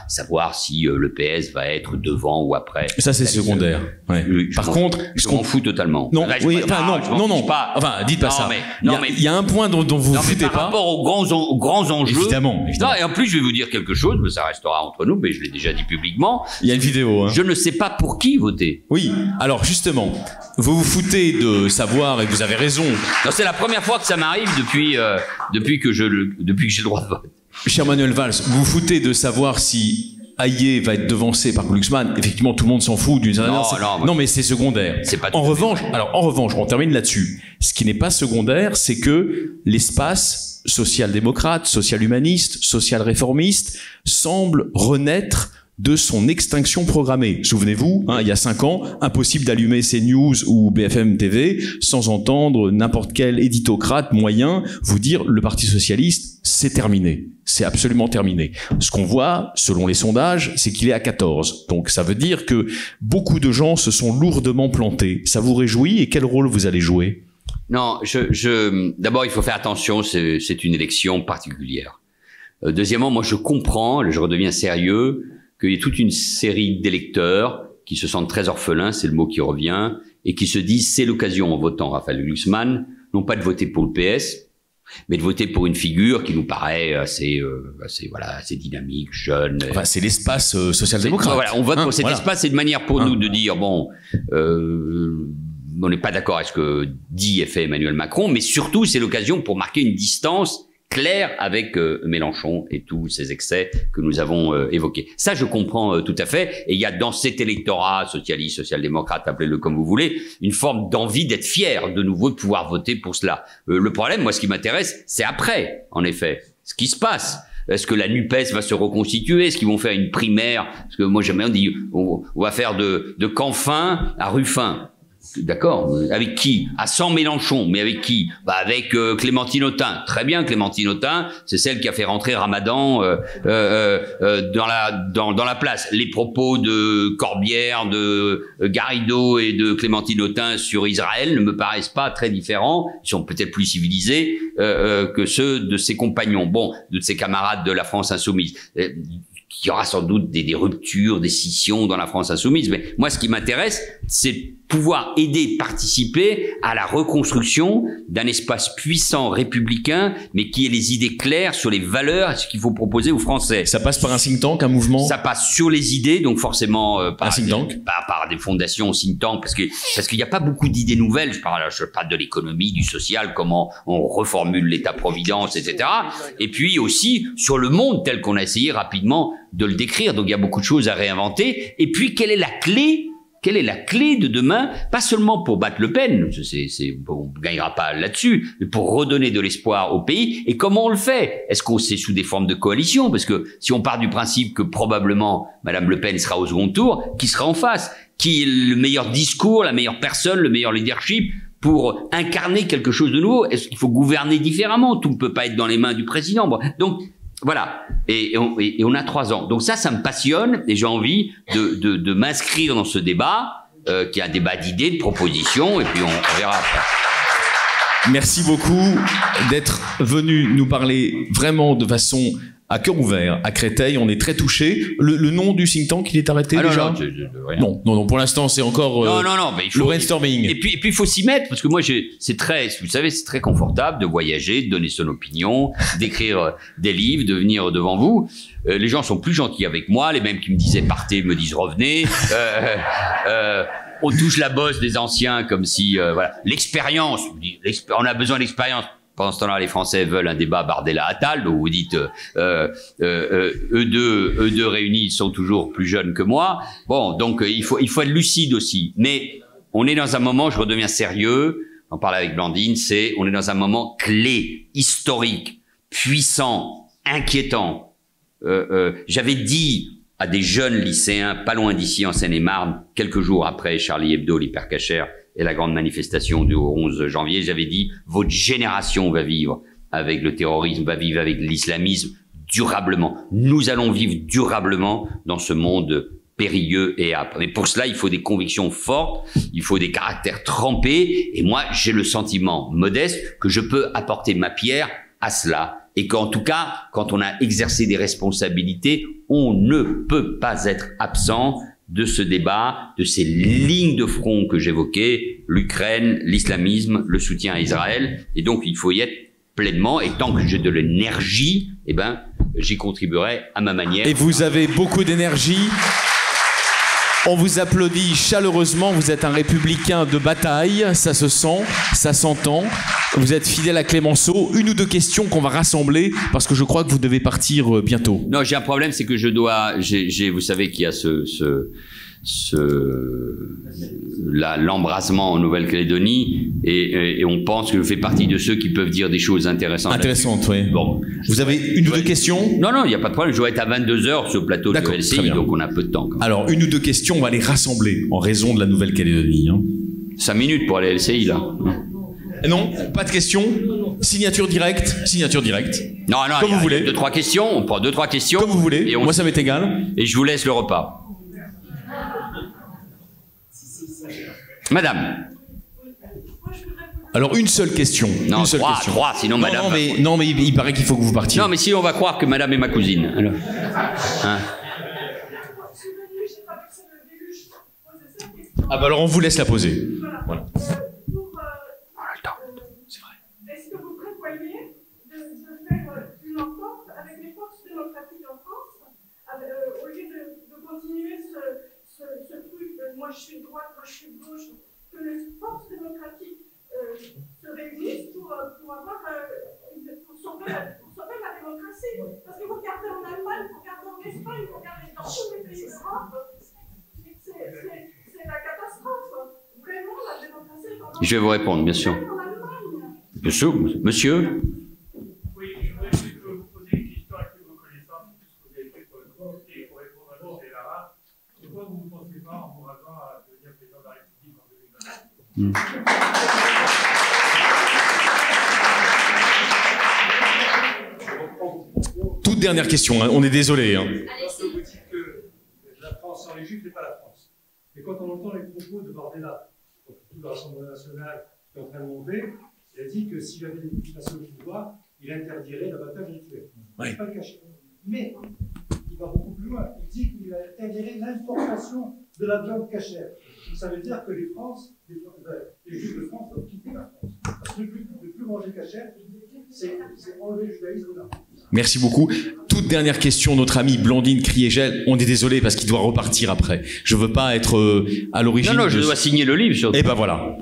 Savoir si le PS va être devant ou après. Ça, c'est secondaire. Ouais. Par contre, je m'en fous totalement. Non, oui, enfin, non. Enfin, dites pas ça. Il y a un point dont vous vous foutez pas. Par rapport aux grands enjeux. Évidemment. Non, et en plus, je vais vous dire quelque chose, mais ça restera entre nous, mais je l'ai déjà dit publiquement. Il y a une vidéo, hein. Je ne sais pas pour qui voter. Oui. Alors, justement, vous vous foutez de savoir, et vous avez raison. C'est la première fois que ça m'arrive depuis que j'ai le droit de vote. Cher Manuel Valls, vous vous foutez de savoir si Hayé va être devancé par Glucksmann. Effectivement, tout le monde s'en fout d'une certaine manière. Non, mais c'est secondaire. C'est pas en revanche, on termine là-dessus. Ce qui n'est pas secondaire, c'est que l'espace social-démocrate, social-humaniste, social-réformiste semble renaître de son extinction programmée. Souvenez-vous, il y a 5 ans, impossible d'allumer CNews ou BFM TV sans entendre n'importe quel éditocrate moyen vous dire le Parti socialiste, c'est terminé. C'est absolument terminé. Ce qu'on voit, selon les sondages, c'est qu'il est à 14. Donc ça veut dire que beaucoup de gens se sont lourdement plantés. Ça vous réjouit et quel rôle vous allez jouer? Non, d'abord il faut faire attention, c'est une élection particulière. Deuxièmement, moi je comprends, je redeviens sérieux, qu'il y ait toute une série d'électeurs qui se sentent très orphelins, c'est le mot qui revient, et qui se disent c'est l'occasion en votant Raphaël Glucksmann, non pas de voter pour le PS, mais de voter pour une figure qui nous paraît assez dynamique, jeune. Enfin, c'est l'espace social-démocrate. Voilà, on vote pour cet espace, c'est une manière pour nous de dire bon, on n'est pas d'accord avec ce que dit et fait Emmanuel Macron, mais surtout c'est l'occasion pour marquer une distance clair avec Mélenchon et tous ces excès que nous avons évoqués. Ça, je comprends tout à fait. Et il y a dans cet électorat socialiste, social-démocrate, appelez-le comme vous voulez, une forme d'envie d'être fier de nouveau de pouvoir voter pour cela. Le problème, moi, ce qui m'intéresse, c'est après, en effet, ce qui se passe. Est-ce que la NUPES va se reconstituer? Est-ce qu'ils vont faire une primaire? Parce que moi, j'aime bien dire, on va faire de Canfin à Ruffin. D'accord. Avec qui? Sans Mélenchon, mais avec qui? Avec Clémentine Autain. Très bien, Clémentine Autain, c'est celle qui a fait rentrer Ramadan dans la place. Les propos de Corbière, de Garrido et de Clémentine Autain sur Israël ne me paraissent pas très différents. Ils sont peut-être plus civilisés que ceux de ses compagnons, de ses camarades de la France insoumise. Il y aura sans doute des ruptures, des scissions dans la France insoumise. Mais moi, ce qui m'intéresse, c'est pouvoir aider, participer à la reconstruction d'un espace puissant, républicain, mais qui ait les idées claires sur les valeurs et ce qu'il faut proposer aux Français. Ça passe par un think tank, un mouvement? Ça passe sur les idées, donc forcément un think tank, par des fondations think tank, parce qu'il n'y a pas beaucoup d'idées nouvelles. Je parle de l'économie, du social, comment on reformule l'État-providence, etc. Et puis aussi sur le monde tel qu'on a essayé rapidement de le décrire. Donc il y a beaucoup de choses à réinventer. Et puis quelle est la clé? Quelle est la clé de demain? Pas seulement pour battre Le Pen, on ne gagnera pas là-dessus, mais pour redonner de l'espoir au pays. Et comment on le fait? Est-ce qu'on c'est sous des formes de coalition? Parce que si on part du principe que probablement Madame Le Pen sera au second tour, qui sera en face? Qui est le meilleur discours, la meilleure personne, le meilleur leadership pour incarner quelque chose de nouveau? Est-ce qu'il faut gouverner différemment? Tout ne peut pas être dans les mains du président. Donc, voilà, et on a 3 ans. Donc ça me passionne et j'ai envie de m'inscrire dans ce débat, qui est un débat d'idées, de propositions, et puis on verra après. Merci beaucoup d'être venu nous parler vraiment de façon à cœur ouvert à Créteil. On est très touchés. Le nom du think tank, il est arrêté déjà? Rien. Non, pour l'instant c'est encore mais il faut, le brainstorming. Et puis il faut s'y mettre, parce que moi vous savez, c'est très confortable de voyager, de donner son opinion, d'écrire des livres, de venir devant vous. Les gens sont plus gentils avec moi, les mêmes qui me disaient partez me disent revenez. On touche la bosse des anciens comme si voilà, l'expérience, on a besoin d'expérience. Pendant ce temps-là, les Français veulent un débat Bardella-Attal, donc vous dites eux deux réunis, ils sont toujours plus jeunes que moi. Donc il faut être lucide aussi. Mais on est dans un moment, je redeviens sérieux, on parlait avec Blandine, on est dans un moment clé, historique, puissant, inquiétant. J'avais dit à des jeunes lycéens, pas loin d'ici en Seine-et-Marne, quelques jours après Charlie Hebdo, l'hypercachère, et la grande manifestation du 11 janvier, j'avais dit, votre génération va vivre avec le terrorisme, va vivre avec l'islamisme durablement. Nous allons vivre durablement dans ce monde périlleux et âpre. Mais pour cela, il faut des convictions fortes, il faut des caractères trempés, et moi, j'ai le sentiment modeste que je peux apporter ma pierre à cela. Et qu'en tout cas, quand on a exercé des responsabilités, on ne peut pas être absent de ce débat, de ces lignes de front que j'évoquais, l'Ukraine, l'islamisme, le soutien à Israël. Et donc, il faut y être pleinement. Et tant que j'ai de l'énergie, j'y contribuerai à ma manière. Et vous avez beaucoup d'énergie. On vous applaudit chaleureusement. Vous êtes un républicain de bataille. Ça se sent, ça s'entend. Vous êtes fidèle à Clémenceau. 1 ou 2 questions qu'on va rassembler parce que je crois que vous devez partir bientôt. Non, j'ai un problème, c'est que je dois. Vous savez qu'il y a l'embrasement en Nouvelle-Calédonie et on pense que je fais partie de ceux qui peuvent dire des choses intéressantes. Intéressantes, oui. Bon, vous avez 1 ou 2 questions? Non, il n'y a pas de problème. Je dois être à 22h sur le plateau de LCI, donc on a peu de temps. Alors, 1 ou 2 questions, on va les rassembler en raison de la Nouvelle-Calédonie. 5 minutes pour aller à LCI, là. Non, pas de questions. Signature directe. Non, comme vous voulez. 2-3 questions. On prend 2-3 questions. Comme vous voulez. Et moi, ça m'est égal. Et je vous laisse le repas. Madame. Alors, une seule question. Non, une seule question. 3, sinon madame. Non, mais il paraît qu'il faut que vous partiez. Non, mais sinon on va croire que madame est ma cousine. Alors. Alors on vous laisse la poser. Voilà. Est-ce que vous prévoyez de faire une entente avec les forces démocratiques en France, au lieu de continuer ce truc de moi je suis de droite, moi je suis de gauche, que les forces démocratiques se réunissent pour sauver la démocratie? Parce que vous regardez en Allemagne, vous regardez en Espagne, vous regardez dans tous les pays d'Europe, c'est la catastrophe. Vraiment, la démocratie est en Je vais vous répondre, bien sûr. Monsieur. Oui, je voudrais vous poser une question avec vos connaissances, tout ce que vous avez fait pour le groupe et pour répondre à M. Lara. Pourquoi vous ne pensez pas, en vous rasant, à devenir président de la République en 2024? Toute dernière question, hein, on est désolé. Hein. Lorsque vous dites que la France sans les Juifs n'est pas la France. Et quand on entend les propos de Bardella, tout le Rassemblement national qui est en train de monter, il a dit que s'il avait passé au pouvoir, il interdirait l'abattage rituel. Oui. C'est pas le cacher. Mais il va beaucoup plus loin. Il dit qu'il interdirait l'importation de la viande cachère. Ça veut dire que les Juifs de France doivent quitter la France. Parce que ne plus manger cachère, c'est enlever le judaïsme de la France. Merci beaucoup. Toute dernière question, notre ami Blandine Kriegel. On est désolé parce qu'il doit repartir après. Je veux pas être à l'origine. Non, je dois signer le livre surtout. Eh ben voilà.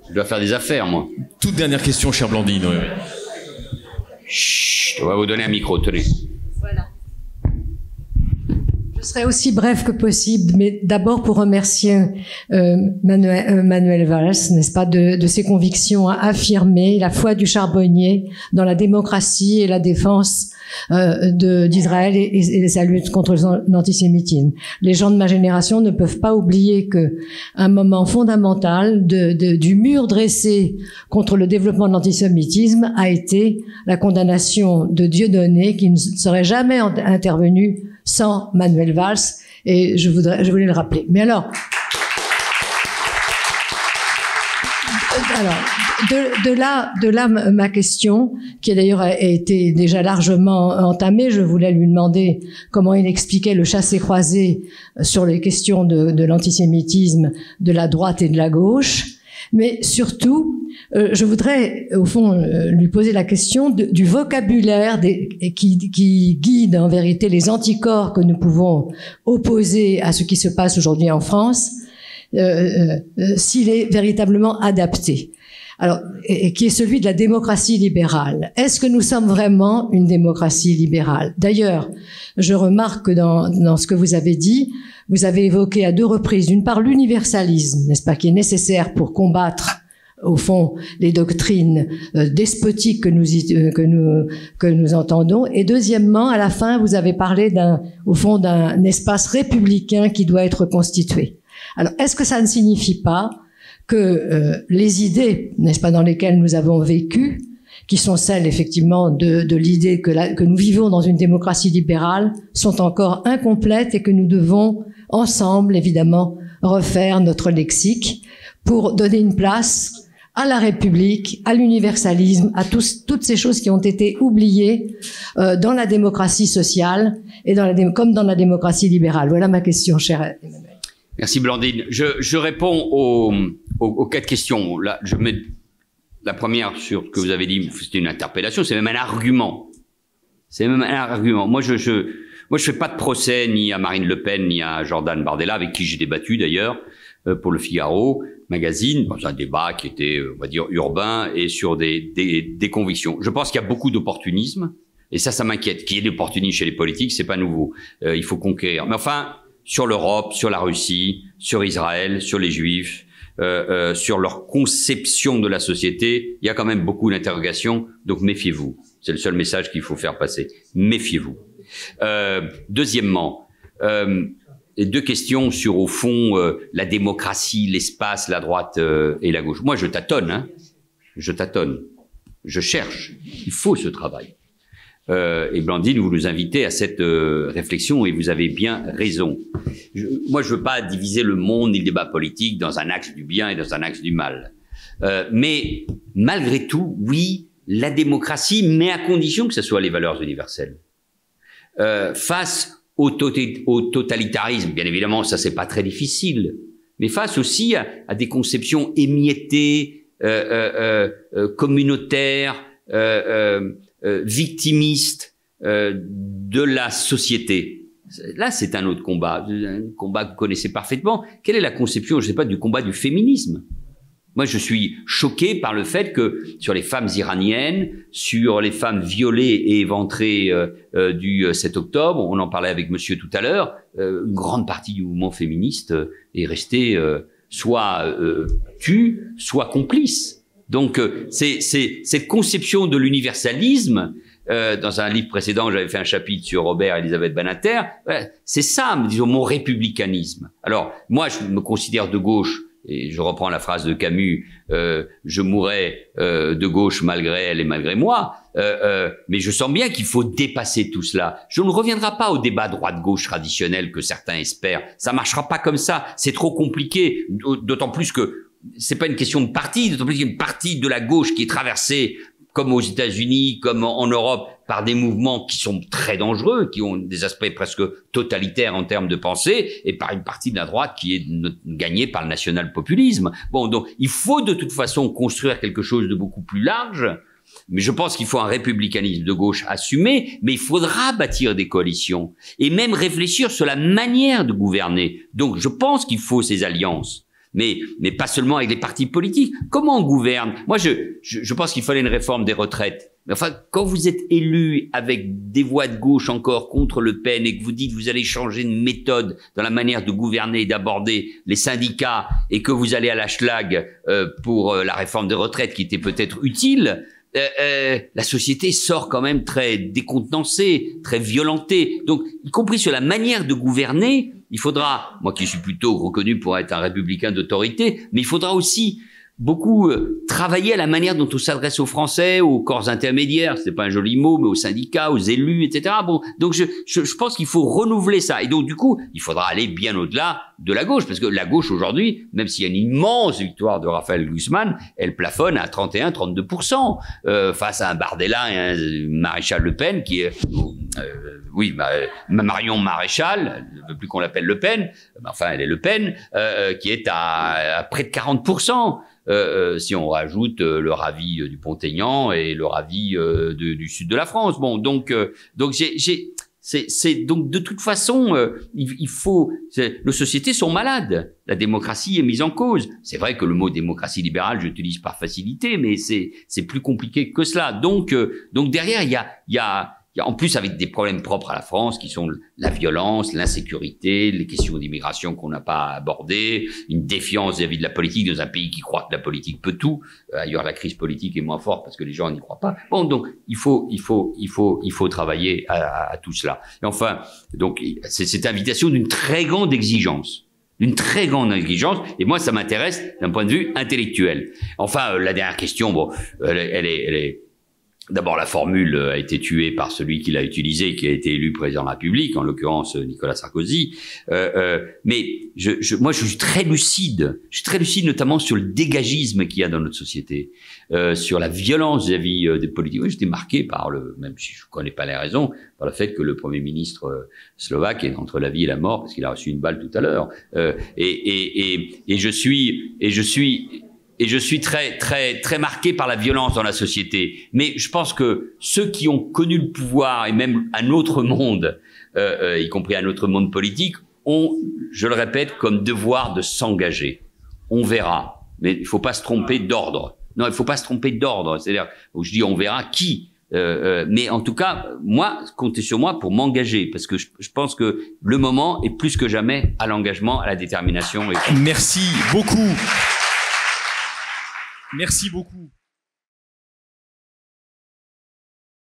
Je dois faire des affaires, moi. Toute dernière question, chère Blandine. Oui. Chut, on va vous donner un micro, tenez. Voilà. Je serai aussi bref que possible, mais d'abord pour remercier Manuel Valls, n'est-ce pas, de ses convictions affirmées, la foi du charbonnier dans la démocratie et la défense d'Israël et sa lutte contre l'antisémitisme. Les gens de ma génération ne peuvent pas oublier que un moment fondamental du mur dressé contre le développement de l'antisémitisme a été la condamnation de Dieudonné, qui ne serait jamais intervenu sans Manuel Valls, et je voulais le rappeler. Mais alors, de là ma question, qui d'ailleurs a été déjà largement entamée, je voulais lui demander comment il expliquait le chassé-croisé sur les questions de l'antisémitisme de la droite et de la gauche, mais surtout, je voudrais, au fond, lui poser la question du vocabulaire qui guide en vérité les anticorps que nous pouvons opposer à ce qui se passe aujourd'hui en France, s'il est véritablement adapté. Alors, et qui est celui de la démocratie libérale. Est-ce que nous sommes vraiment une démocratie libérale? D'ailleurs, je remarque que dans ce que vous avez dit, vous avez évoqué à 2 reprises, d'une part, l'universalisme, n'est-ce pas, qui est nécessaire pour combattre au fond, les doctrines despotiques que nous entendons. Et deuxièmement, à la fin, vous avez parlé au fond, d'un espace républicain qui doit être constitué. Alors, est-ce que ça ne signifie pas que les idées, n'est-ce pas, dans lesquelles nous avons vécu, qui sont celles, effectivement, de l'idée que nous vivons dans une démocratie libérale, sont encore incomplètes et que nous devons, ensemble, évidemment, refaire notre lexique pour donner une place à la République, à l'universalisme, à toutes ces choses qui ont été oubliées dans la démocratie sociale et comme dans la démocratie libérale. Voilà ma question, cher Emmanuel. Merci Blandine. Je réponds aux 4 questions. Là, je mets la première sur ce que vous avez dit, c'était une interpellation, c'est même un argument. C'est même un argument. Moi, je fais pas de procès ni à Marine Le Pen ni à Jordan Bardella, avec qui j'ai débattu d'ailleurs pour Le Figaro magazine, dans un débat qui était, on va dire, urbain et sur des convictions. Je pense qu'il y a beaucoup d'opportunisme, et ça m'inquiète. Qu'il y ait de l'opportunisme chez les politiques, c'est pas nouveau. Il faut conquérir. Mais enfin, sur l'Europe, sur la Russie, sur Israël, sur les Juifs, sur leur conception de la société, il y a quand même beaucoup d'interrogations, donc méfiez-vous. C'est le seul message qu'il faut faire passer. Méfiez-vous. Deuxièmement, et 2 questions sur, au fond, la démocratie, l'espace, la droite et la gauche. Moi, je tâtonne, hein. Je tâtonne. Je cherche. Il faut ce travail. Et Blandine, vous nous invitez à cette réflexion et vous avez bien raison. Moi, je veux pas diviser le monde ni le débat politique dans un axe du bien et dans un axe du mal. Mais malgré tout, oui, la démocratie, mais à condition que ce soit les valeurs universelles. Face au totalitarisme, bien évidemment, ça c'est pas très difficile, mais face aussi à des conceptions émiettées, communautaires, victimistes de la société. Là, c'est un autre combat que vous connaissez parfaitement. Quelle est la conception, je sais pas, du combat du féminisme? Moi, je suis choqué par le fait que sur les femmes iraniennes, sur les femmes violées et éventrées du 7 octobre, on en parlait avec monsieur tout à l'heure, une grande partie du mouvement féministe est restée soit tue, soit complice. Donc, c'est cette conception de l'universalisme. Dans un livre précédent, j'avais fait un chapitre sur Robert et Elisabeth Badinter. C'est ça, disons, mon républicanisme. Alors, moi, je me considère de gauche. et je reprends la phrase de Camus, je mourrai de gauche malgré elle et malgré moi, mais je sens bien qu'il faut dépasser tout cela. Je ne reviendrai pas au débat droite-gauche traditionnel que certains espèrent. Ça marchera pas comme ça. C'est trop compliqué, d'autant plus que c'est pas une question de parti, d'autant plus qu'il y a une partie de la gauche qui est traversée, comme aux États-Unis, comme en Europe, par des mouvements qui sont très dangereux, qui ont des aspects presque totalitaires en termes de pensée, et par une partie de la droite qui est gagnée par le national-populisme. Bon, donc il faut de toute façon construire quelque chose de beaucoup plus large, mais je pense qu'il faut un républicanisme de gauche assumé, mais il faudra bâtir des coalitions, et même réfléchir sur la manière de gouverner. Donc je pense qu'il faut ces alliances. Mais pas seulement avec les partis politiques. Comment on gouverne? Moi, je pense qu'il fallait une réforme des retraites. Mais enfin, quand vous êtes élu avec des voix de gauche encore contre Le Pen et que vous dites que vous allez changer de méthode dans la manière de gouverner et d'aborder les syndicats et que vous allez à la schlag pour la réforme des retraites qui était peut-être utile, la société sort quand même très décontenancée, très violentée. Donc, y compris sur la manière de gouverner, il faudra, moi qui suis plutôt reconnu pour être un républicain d'autorité, mais il faudra aussi beaucoup travailler à la manière dont on s'adresse aux Français, aux corps intermédiaires, c'est pas un joli mot, mais aux syndicats, aux élus, etc. Bon, donc je pense qu'il faut renouveler ça. Et donc du coup, il faudra aller bien au-delà de la gauche, parce que la gauche aujourd'hui, même s'il y a une immense victoire de Raphaël Glucksmann, elle plafonne à 31-32% face à un Bardella et un Maréchal Le Pen qui est Marion Maréchal, elle ne veut plus qu'on l'appelle Le Pen, enfin elle est Le Pen, qui est à près de 40%. Si on rajoute le Ravi du Pont-Aignan et le Ravi du sud de la France. Bon, donc c'est donc de toute façon, il faut. Nos sociétés sont malades. La démocratie est mise en cause. C'est vrai que le mot démocratie libérale, j'utilise par facilité, mais c'est plus compliqué que cela. Donc derrière, il y a en plus avec des problèmes propres à la France qui sont la violence, l'insécurité, les questions d'immigration qu'on n'a pas abordées, une défiance vis-à-vis de la politique dans un pays qui croit que la politique peut tout. Ailleurs, la crise politique est moins forte parce que les gens n'y croient pas. Bon, donc il faut travailler à tout cela. Et enfin, donc c'est cette invitation d'une très grande exigence. D'une très grande exigence, et moi ça m'intéresse d'un point de vue intellectuel. Enfin, la dernière question, bon, elle est d'abord, la formule a été tuée par celui qui l'a utilisée, qui a été élu président de la République, en l'occurrence Nicolas Sarkozy. Mais moi, je suis très lucide. Je suis très lucide, notamment sur le dégagisme qu'il y a dans notre société, sur la violence vis-à-vis des politiques. Oui, j'étais marqué par même si je connais pas les raisons, par le fait que le Premier ministre slovaque est entre la vie et la mort parce qu'il a reçu une balle tout à l'heure. Et je suis très marqué par la violence dans la société. Mais je pense que ceux qui ont connu le pouvoir et même un autre monde, y compris un autre monde politique, ont, je le répète, comme devoir de s'engager. On verra. Mais il faut pas se tromper d'ordre. Non, il faut pas se tromper d'ordre. C'est-à-dire, je dis on verra qui. Mais en tout cas, moi, comptez sur moi pour m'engager, parce que je pense que le moment est plus que jamais à l'engagement, à la détermination. Merci beaucoup. Merci beaucoup.